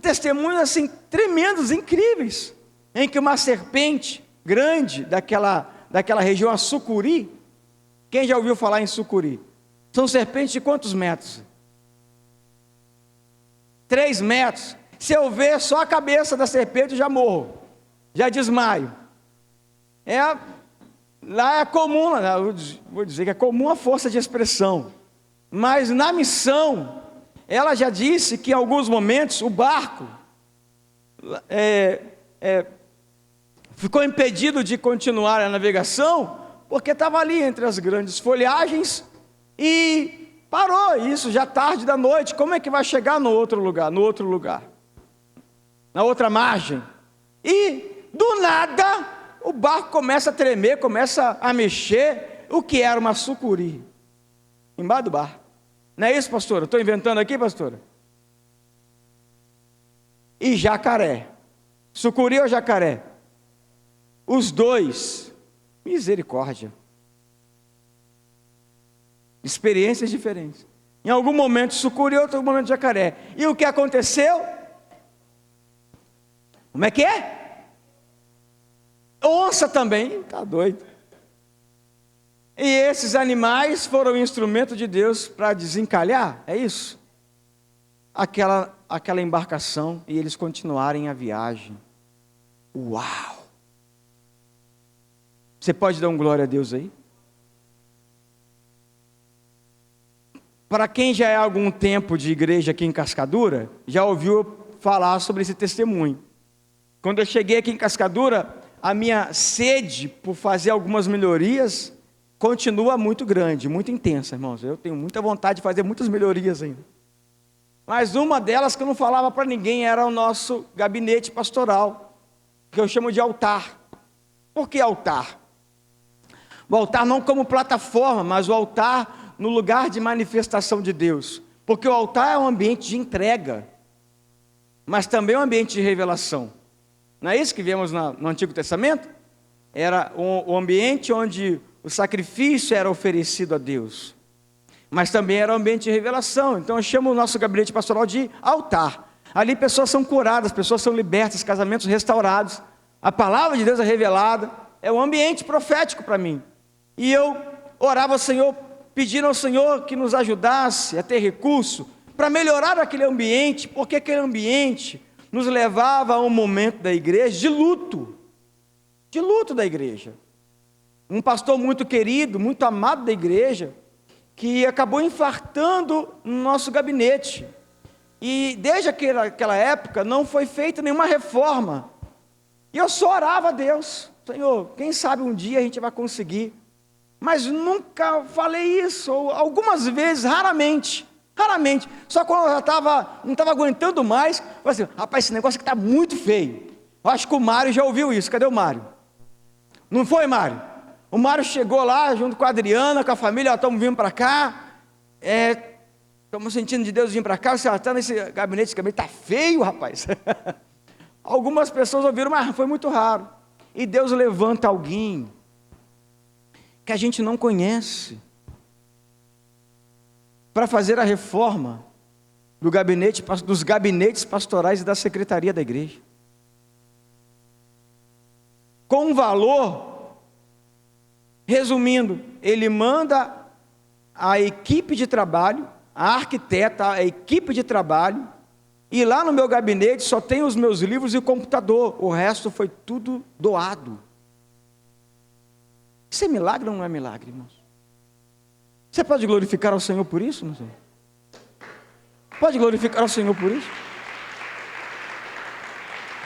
testemunhos assim, tremendos, incríveis, em que uma serpente grande, daquela região, a sucuri. Quem já ouviu falar em sucuri? São serpentes de quantos metros? 3 metros. Se eu ver só a cabeça da serpente, eu já morro, já desmaio. Lá é comum, vou dizer que é comum a força de expressão, mas na missão, ela já disse que em alguns momentos o barco ficou impedido de continuar a navegação, porque estava ali entre as grandes folhagens, e parou, isso já tarde da noite. Como é que vai chegar no outro lugar, na outra margem? E do nada, o barco começa a tremer, começa a mexer. O que era uma sucuri? Embaixo do barco. Não é isso, pastora? Estou inventando aqui, pastora? E jacaré. Sucuri ou jacaré? Os dois. Misericórdia. Experiências diferentes. Em algum momento sucuri, em outro momento jacaré. E o que aconteceu? Como é que é? Onça também. Está doido. E esses animais foram instrumento de Deus para desencalhar, é isso? Aquela embarcação, e eles continuarem a viagem. Uau! Você pode dar um glória a Deus aí? Para quem já é há algum tempo de igreja aqui em Cascadura, já ouviu falar sobre esse testemunho. Quando eu cheguei aqui em Cascadura, a minha sede por fazer algumas melhorias continua muito grande, muito intensa, irmãos. Eu tenho muita vontade de fazer muitas melhorias ainda. Mas uma delas que eu não falava para ninguém era o nosso gabinete pastoral, que eu chamo de altar. Por que altar? O altar não como plataforma, mas o altar no lugar de manifestação de Deus. Porque o altar é um ambiente de entrega, mas também é um ambiente de revelação. Não é isso que vemos no Antigo Testamento? Era o ambiente onde o sacrifício era oferecido a Deus, mas também era um ambiente de revelação. Então eu chamo o nosso gabinete pastoral de altar. Ali pessoas são curadas, pessoas são libertas, casamentos restaurados, a palavra de Deus é revelada, é um ambiente profético para mim. E eu orava ao Senhor, pedindo ao Senhor que nos ajudasse a ter recurso para melhorar aquele ambiente, porque aquele ambiente nos levava a um momento da igreja de luto da igreja. Um pastor muito querido, muito amado da igreja, que acabou infartando no nosso gabinete. E desde aquela época não foi feita nenhuma reforma. E eu só orava a Deus: Senhor, quem sabe um dia a gente vai conseguir. Mas nunca falei isso, ou algumas vezes, raramente. Só quando eu não estava aguentando mais, eu falei assim: rapaz, esse negócio aqui está muito feio. Eu acho que o Mário já ouviu isso. Cadê o Mário? Não foi, Mário? O Mário chegou lá junto com a Adriana, com a família, estamos vindo para cá, estamos sentindo de Deus vir para cá. Você está nesse gabinete, esse gabinete está feio, rapaz. Algumas pessoas ouviram, mas foi muito raro. E Deus levanta alguém que a gente não conhece para fazer a reforma dos gabinetes pastorais e da secretaria da igreja, com um valor. Resumindo, ele manda a equipe de trabalho, a arquiteta, a equipe de trabalho, e lá no meu gabinete só tem os meus livros e o computador, o resto foi tudo doado. Isso é milagre ou não é milagre, irmãos? Você pode glorificar ao Senhor por isso, irmãos? Pode glorificar ao Senhor por isso?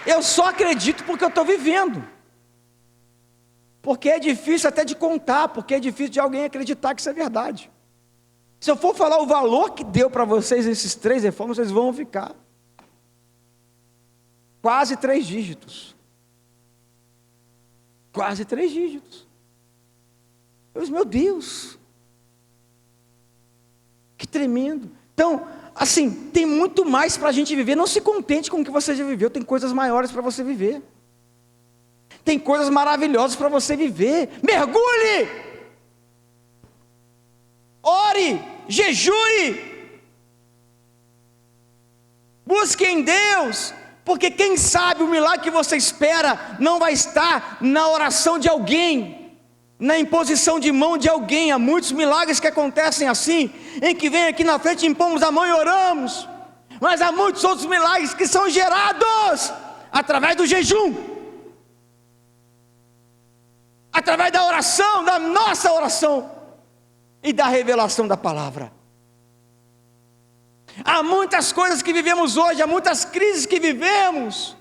Eu só acredito porque eu estou vivendo. Porque é difícil até de contar, porque é difícil de alguém acreditar que isso é verdade. Se eu for falar o valor que deu para vocês esses 3 reformas, vocês vão ficar quase 3 dígitos. Quase 3 dígitos. Meu Deus, que tremendo. Então, assim, tem muito mais para a gente viver. Não se contente com o que você já viveu, tem coisas maiores para você viver. Tem coisas maravilhosas para você viver. Mergulhe, ore, jejue, busque em Deus, porque quem sabe o milagre que você espera não vai estar na oração de alguém, na imposição de mão de alguém. Há muitos milagres que acontecem assim, em que vem aqui na frente, impomos a mão e oramos, mas há muitos outros milagres que são gerados através do jejum, através da oração, da nossa oração e da revelação da palavra. Há muitas coisas que vivemos hoje, há muitas crises que vivemos,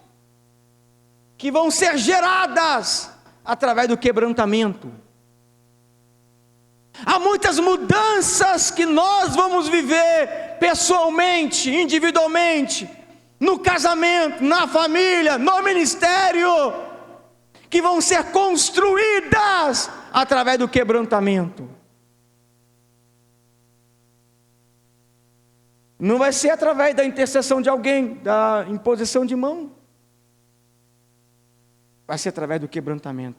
que vão ser geradas através do quebrantamento. Há muitas mudanças que nós vamos viver pessoalmente, individualmente, no casamento, na família, no ministério, que vão ser construídas através do quebrantamento. Não vai ser através da intercessão de alguém, da imposição de mão. Vai ser através do quebrantamento.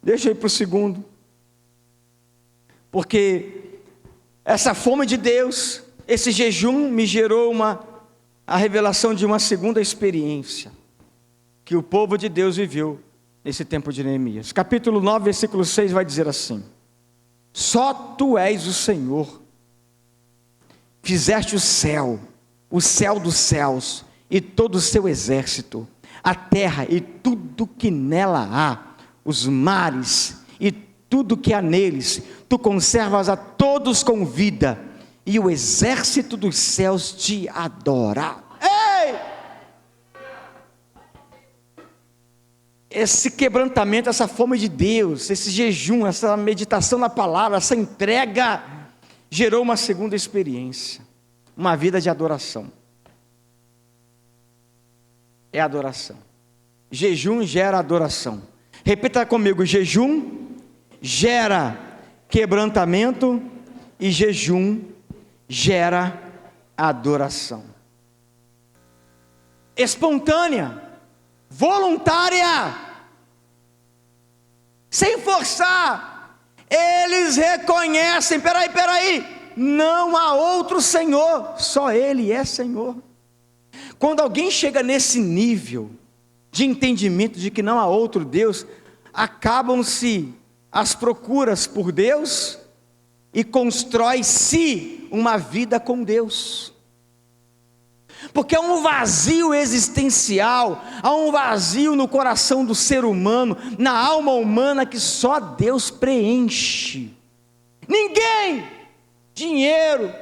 Deixa eu ir para o segundo. Porque essa fome de Deus, esse jejum me gerou a revelação de uma segunda experiência que o povo de Deus viveu nesse tempo de Neemias. Capítulo 9, versículo 6 vai dizer assim: só tu és o Senhor, fizeste o céu dos céus e todo o seu exército, a terra e tudo que nela há, os mares e tudo que há neles, tu conservas a todos com vida, e o exército dos céus te adora. Ei! esse quebrantamento, essa fome de Deus, esse jejum, essa meditação na palavra, essa entrega, gerou uma segunda experiência, uma vida de adoração. É adoração. Jejum gera adoração. Repita comigo: jejum gera quebrantamento e jejum gera adoração. Espontânea, voluntária, sem forçar. Eles reconhecem: peraí, não há outro Senhor, só Ele é Senhor. Quando alguém chega nesse nível de entendimento de que não há outro Deus, acabam-se as procuras por Deus e constrói-se uma vida com Deus. Porque há um vazio existencial, há um vazio no coração do ser humano, na alma humana, que só Deus preenche. Ninguém, dinheiro,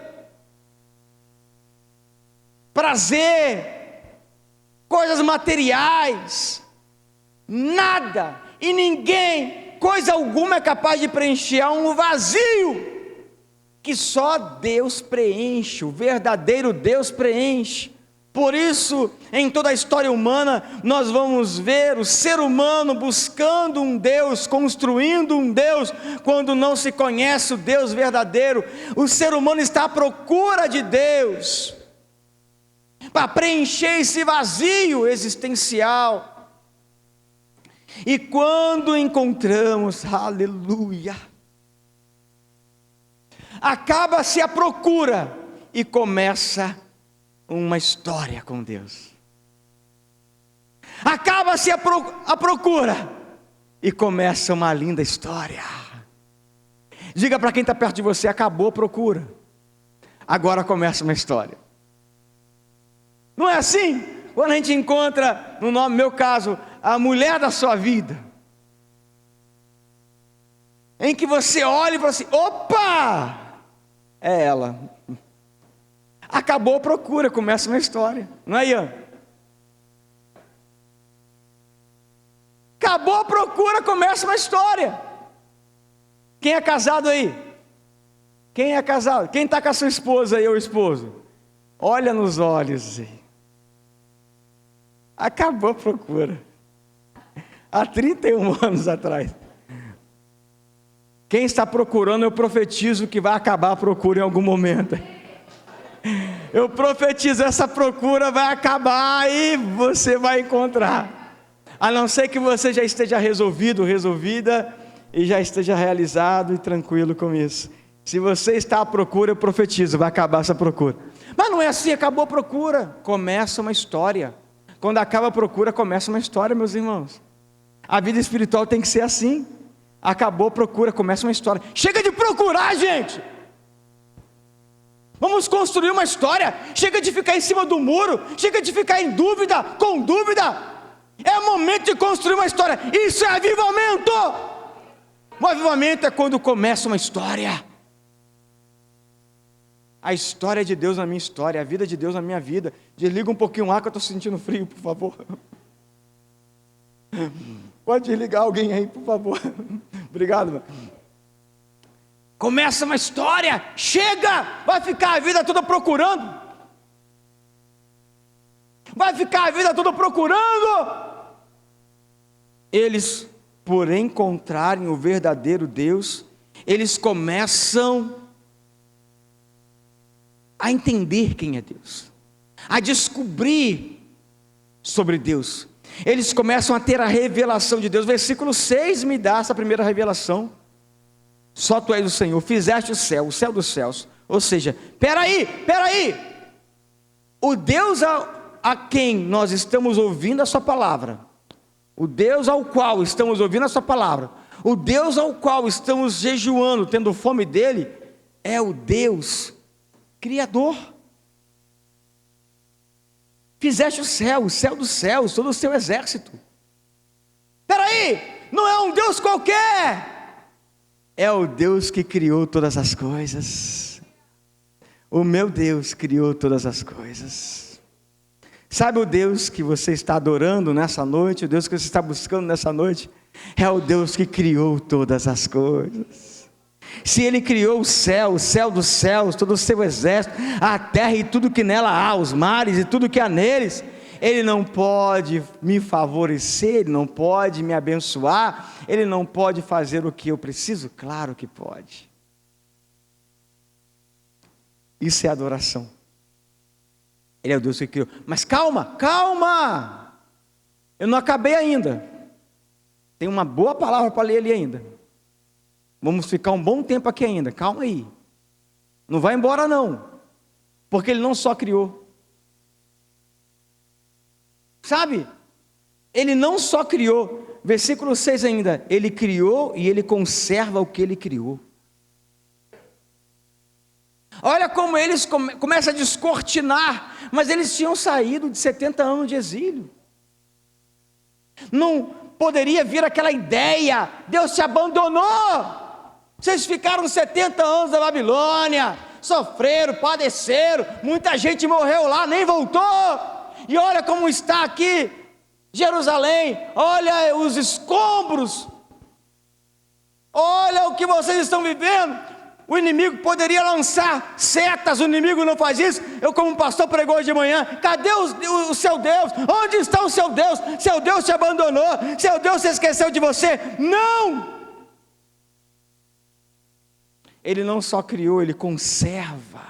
prazer, coisas materiais, nada e ninguém, coisa alguma é capaz de preencher. Há um vazio que só Deus preenche, o verdadeiro Deus preenche. Por isso, em toda a história humana, nós vamos ver o ser humano buscando um Deus, construindo um Deus, quando não se conhece o Deus verdadeiro. O ser humano está à procura de Deus, para preencher esse vazio existencial. E quando encontramos, aleluia, acaba-se a procura e começa uma história com Deus. Acaba-se a procura e começa uma linda história. Diga para quem está perto de você: acabou a procura, agora começa uma história. Não é assim? Quando a gente encontra, no meu caso, a mulher da sua vida, em que você olha e fala assim: opa, é ela. Acabou a procura, começa uma história. Não é, Ian? Acabou a procura, começa uma história. Quem é casado aí? Quem é casado? Quem está com a sua esposa aí, ou esposo? Olha nos olhos aí. Acabou a procura. Há 31 anos atrás. Quem está procurando, eu profetizo que vai acabar a procura em algum momento. Eu profetizo, essa procura vai acabar e você vai encontrar. A não ser que você já esteja resolvido, resolvida, e já esteja realizado e tranquilo com isso. Se você está à procura, eu profetizo, vai acabar essa procura. Mas não é assim, acabou a procura, começa uma história. Quando acaba a procura, começa uma história, meus irmãos. A vida espiritual tem que ser assim. Acabou a procura, começa uma história. Chega de procurar, gente. Vamos construir uma história. Chega de ficar em cima do muro. Chega de ficar em dúvida, com dúvida. É o momento de construir uma história. Isso é avivamento. O avivamento é quando começa uma história. A história de Deus na minha história, a vida de Deus na minha vida. Desliga um pouquinho o ar que eu estou sentindo frio, por favor. Pode desligar alguém aí, por favor. Obrigado, mano. Começa uma história, chega, vai ficar a vida toda procurando. Vai ficar a vida toda procurando. Eles, por encontrarem o verdadeiro Deus, eles começam a entender quem é Deus, a descobrir sobre Deus. Eles começam a ter a revelação de Deus. Versículo 6 me dá essa primeira revelação. Só tu és o Senhor, fizeste o céu dos céus. Ou seja, peraí, o Deus a quem nós estamos ouvindo a sua palavra, o Deus ao qual estamos ouvindo a sua palavra, o Deus ao qual estamos jejuando, tendo fome dele, é o Deus Criador. Fizeste o céu dos céus, todo o seu exército. Peraí, não é um Deus qualquer, é o Deus que criou todas as coisas. O meu Deus criou todas as coisas. Sabe o Deus que você está adorando nessa noite, o Deus que você está buscando nessa noite? É o Deus que criou todas as coisas. Se Ele criou o céu dos céus, todo o seu exército, a terra e tudo que nela há, os mares e tudo que há neles, Ele não pode me favorecer, Ele não pode me abençoar, Ele não pode fazer o que eu preciso? Claro que pode. Isso é adoração. Ele é o Deus que criou. Mas calma, eu não acabei ainda. Tem uma boa palavra para ler ali ainda. Vamos ficar um bom tempo aqui ainda, calma aí. Não vai embora não, porque Ele não só criou. Sabe? Ele não só criou, versículo 6 ainda, Ele criou e Ele conserva o que Ele criou. Olha como eles começam a descortinar, mas eles tinham saído de 70 anos de exílio. Não poderia vir aquela ideia, Deus te abandonou, vocês ficaram 70 anos na Babilônia, sofreram, padeceram, muita gente morreu lá, nem voltou, e olha como está aqui Jerusalém, olha os escombros, olha o que vocês estão vivendo. O inimigo poderia lançar setas, o inimigo não faz isso. Eu, como pastor, pregou hoje de manhã: cadê o seu Deus? Onde está o seu Deus? Seu Deus te abandonou, seu Deus se esqueceu de você. Não! Ele não só criou, Ele conserva.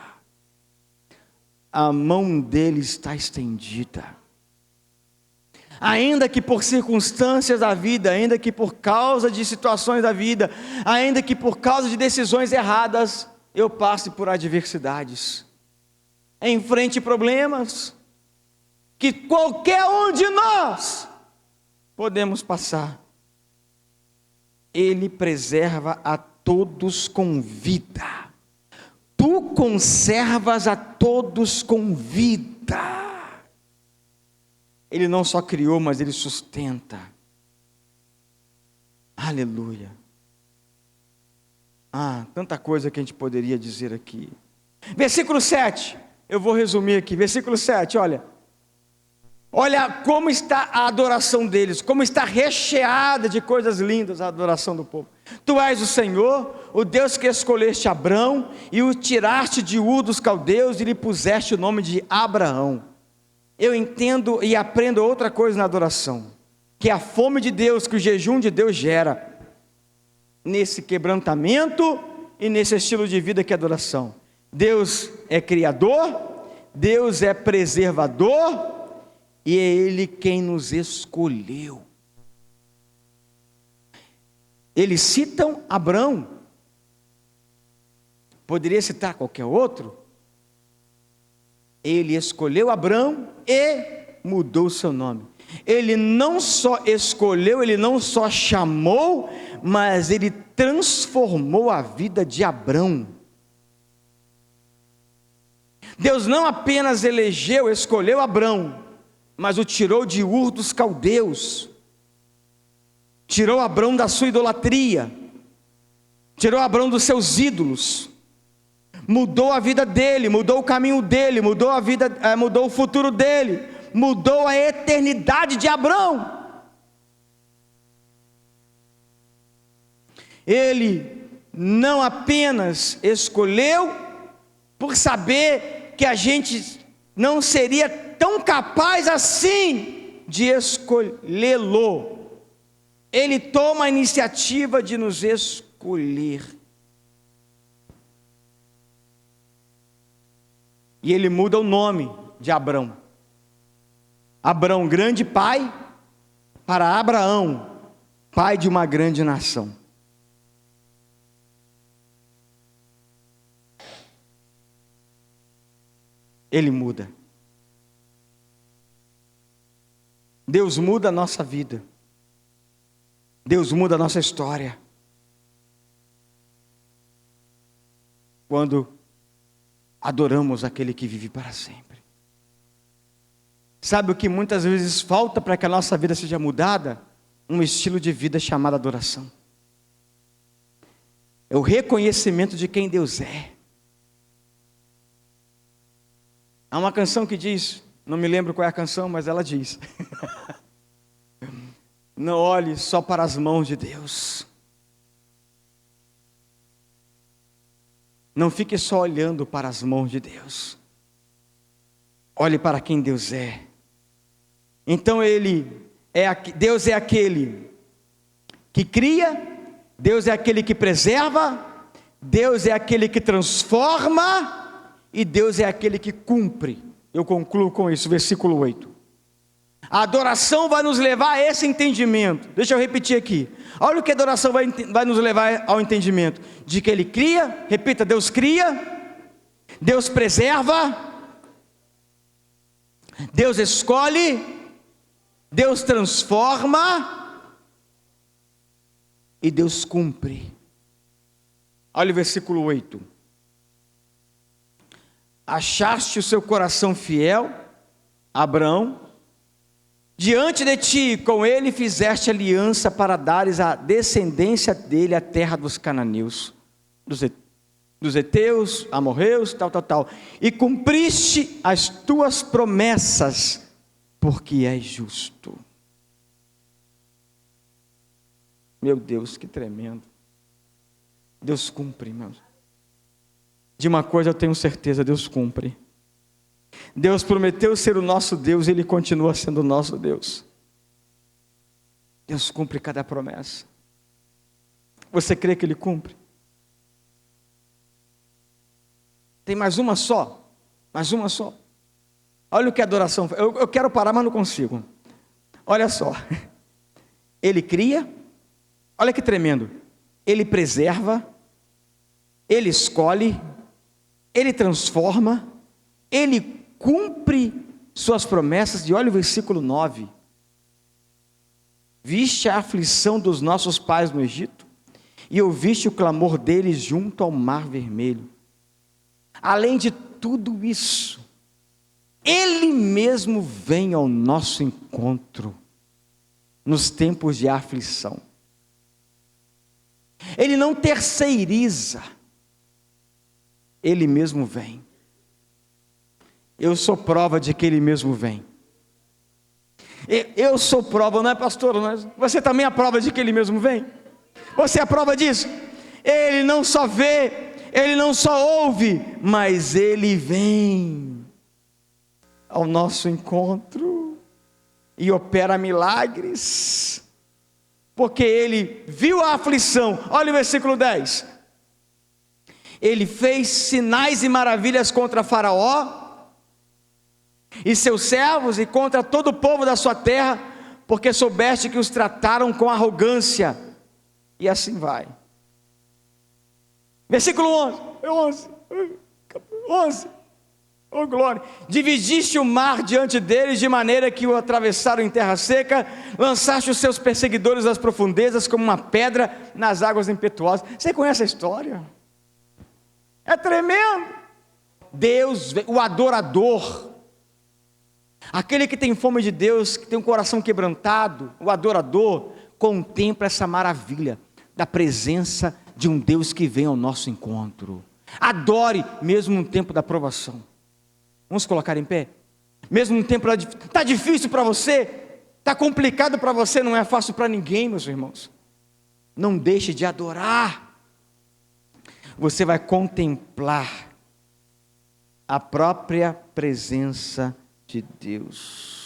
A mão dele está estendida. Ainda que por circunstâncias da vida, ainda que por causa de situações da vida, ainda que por causa de decisões erradas, eu passe por adversidades, enfrente problemas, que qualquer um de nós podemos passar, Ele preserva a todos com vida. Tu conservas a todos com vida. Ele não só criou, mas Ele sustenta. Aleluia. Tanta coisa que a gente poderia dizer aqui. Versículo 7, eu vou resumir aqui. Versículo 7, olha como está a adoração deles, como está recheada de coisas lindas a adoração do povo. Tu és o Senhor, o Deus que escolheste Abrão, e o tiraste de Ur dos caldeus, e lhe puseste o nome de Abraão. Eu entendo e aprendo outra coisa na adoração, que é a fome de Deus, que o jejum de Deus gera, nesse quebrantamento e nesse estilo de vida que é adoração. Deus é criador, Deus é preservador, e é Ele quem nos escolheu. Eles citam Abrão, poderia citar qualquer outro. Ele escolheu Abrão e mudou o seu nome. Ele não só escolheu, Ele não só chamou, mas Ele transformou a vida de Abrão. Deus não apenas elegeu, escolheu Abrão, mas o tirou de Ur dos caldeus, tirou Abrão da sua idolatria, tirou Abrão dos seus ídolos, mudou a vida dele, mudou o caminho dele, mudou a vida, mudou o futuro dele, mudou a eternidade de Abrão. Ele não apenas escolheu por saber que a gente não seria tão capaz assim de escolhê-lo. Ele toma a iniciativa de nos escolher. E Ele muda o nome de Abrão. Abrão, grande pai, para Abraão, pai de uma grande nação. Ele muda. Deus muda a nossa vida. Deus muda a nossa história. Quando adoramos aquele que vive para sempre. Sabe o que muitas vezes falta para que a nossa vida seja mudada? Um estilo de vida chamado adoração. É o reconhecimento de quem Deus é. Há uma canção que diz: Não me lembro qual é a canção, mas ela diz: não olhe só para as mãos de Deus. Não fique só olhando para as mãos de Deus. Olhe para quem Deus é. Então Deus é aquele que cria, Deus é aquele que preserva, Deus é aquele que transforma e Deus é aquele que cumpre. Eu concluo com isso, versículo 8. A adoração vai nos levar a esse entendimento. Deixa eu repetir aqui. Olha o que a adoração vai nos levar ao entendimento. De que Ele cria, repita, Deus cria, Deus preserva, Deus escolhe, Deus transforma e Deus cumpre. Olha o versículo 8. Achaste o seu coração fiel, Abraão, diante de ti, com ele fizeste aliança para dares à descendência dele a terra dos cananeus, dos heteus, amorreus, tal. E cumpriste as tuas promessas, porque és justo. Meu Deus, que tremendo. Deus cumpre, irmãos. De uma coisa eu tenho certeza, Deus cumpre. Deus prometeu ser o nosso Deus, Ele continua sendo o nosso Deus. Deus cumpre cada promessa. Você crê que Ele cumpre? Tem mais uma só. Mais uma só. Olha o que é adoração. Eu quero parar, mas não consigo. Olha só. Ele cria. Olha que tremendo. Ele preserva. Ele escolhe. Ele transforma. Ele cumpre suas promessas. E olha o versículo 9. Viste a aflição dos nossos pais no Egito, e ouviste o clamor deles junto ao mar vermelho. Além de tudo isso, Ele mesmo vem ao nosso encontro nos tempos de aflição. Ele não terceiriza, Ele mesmo vem. Eu sou prova de que Ele mesmo vem. Eu sou prova, não é, pastor? Você também é prova de que Ele mesmo vem? Você é prova disso? Ele não só vê, Ele não só ouve, mas Ele vem ao nosso encontro e opera milagres, porque Ele viu a aflição. Olha o versículo 10. Ele fez sinais e maravilhas contra Faraó e seus servos, e contra todo o povo da sua terra, porque soubeste que os trataram com arrogância. E assim vai. Versículo 11. Oh glória. Dividiste o mar diante deles, de maneira que o atravessaram em terra seca. Lançaste os seus perseguidores às profundezas, como uma pedra nas águas impetuosas. Você conhece a história? É tremendo. Deus, o adorador, aquele que tem fome de Deus, que tem um coração quebrantado, o adorador, contempla essa maravilha da presença de um Deus que vem ao nosso encontro. Adore, mesmo no tempo da provação. Vamos colocar em pé? Mesmo no tempo, está difícil para você, está complicado para você, não é fácil para ninguém, meus irmãos. Não deixe de adorar. Você vai contemplar a própria presença de Deus.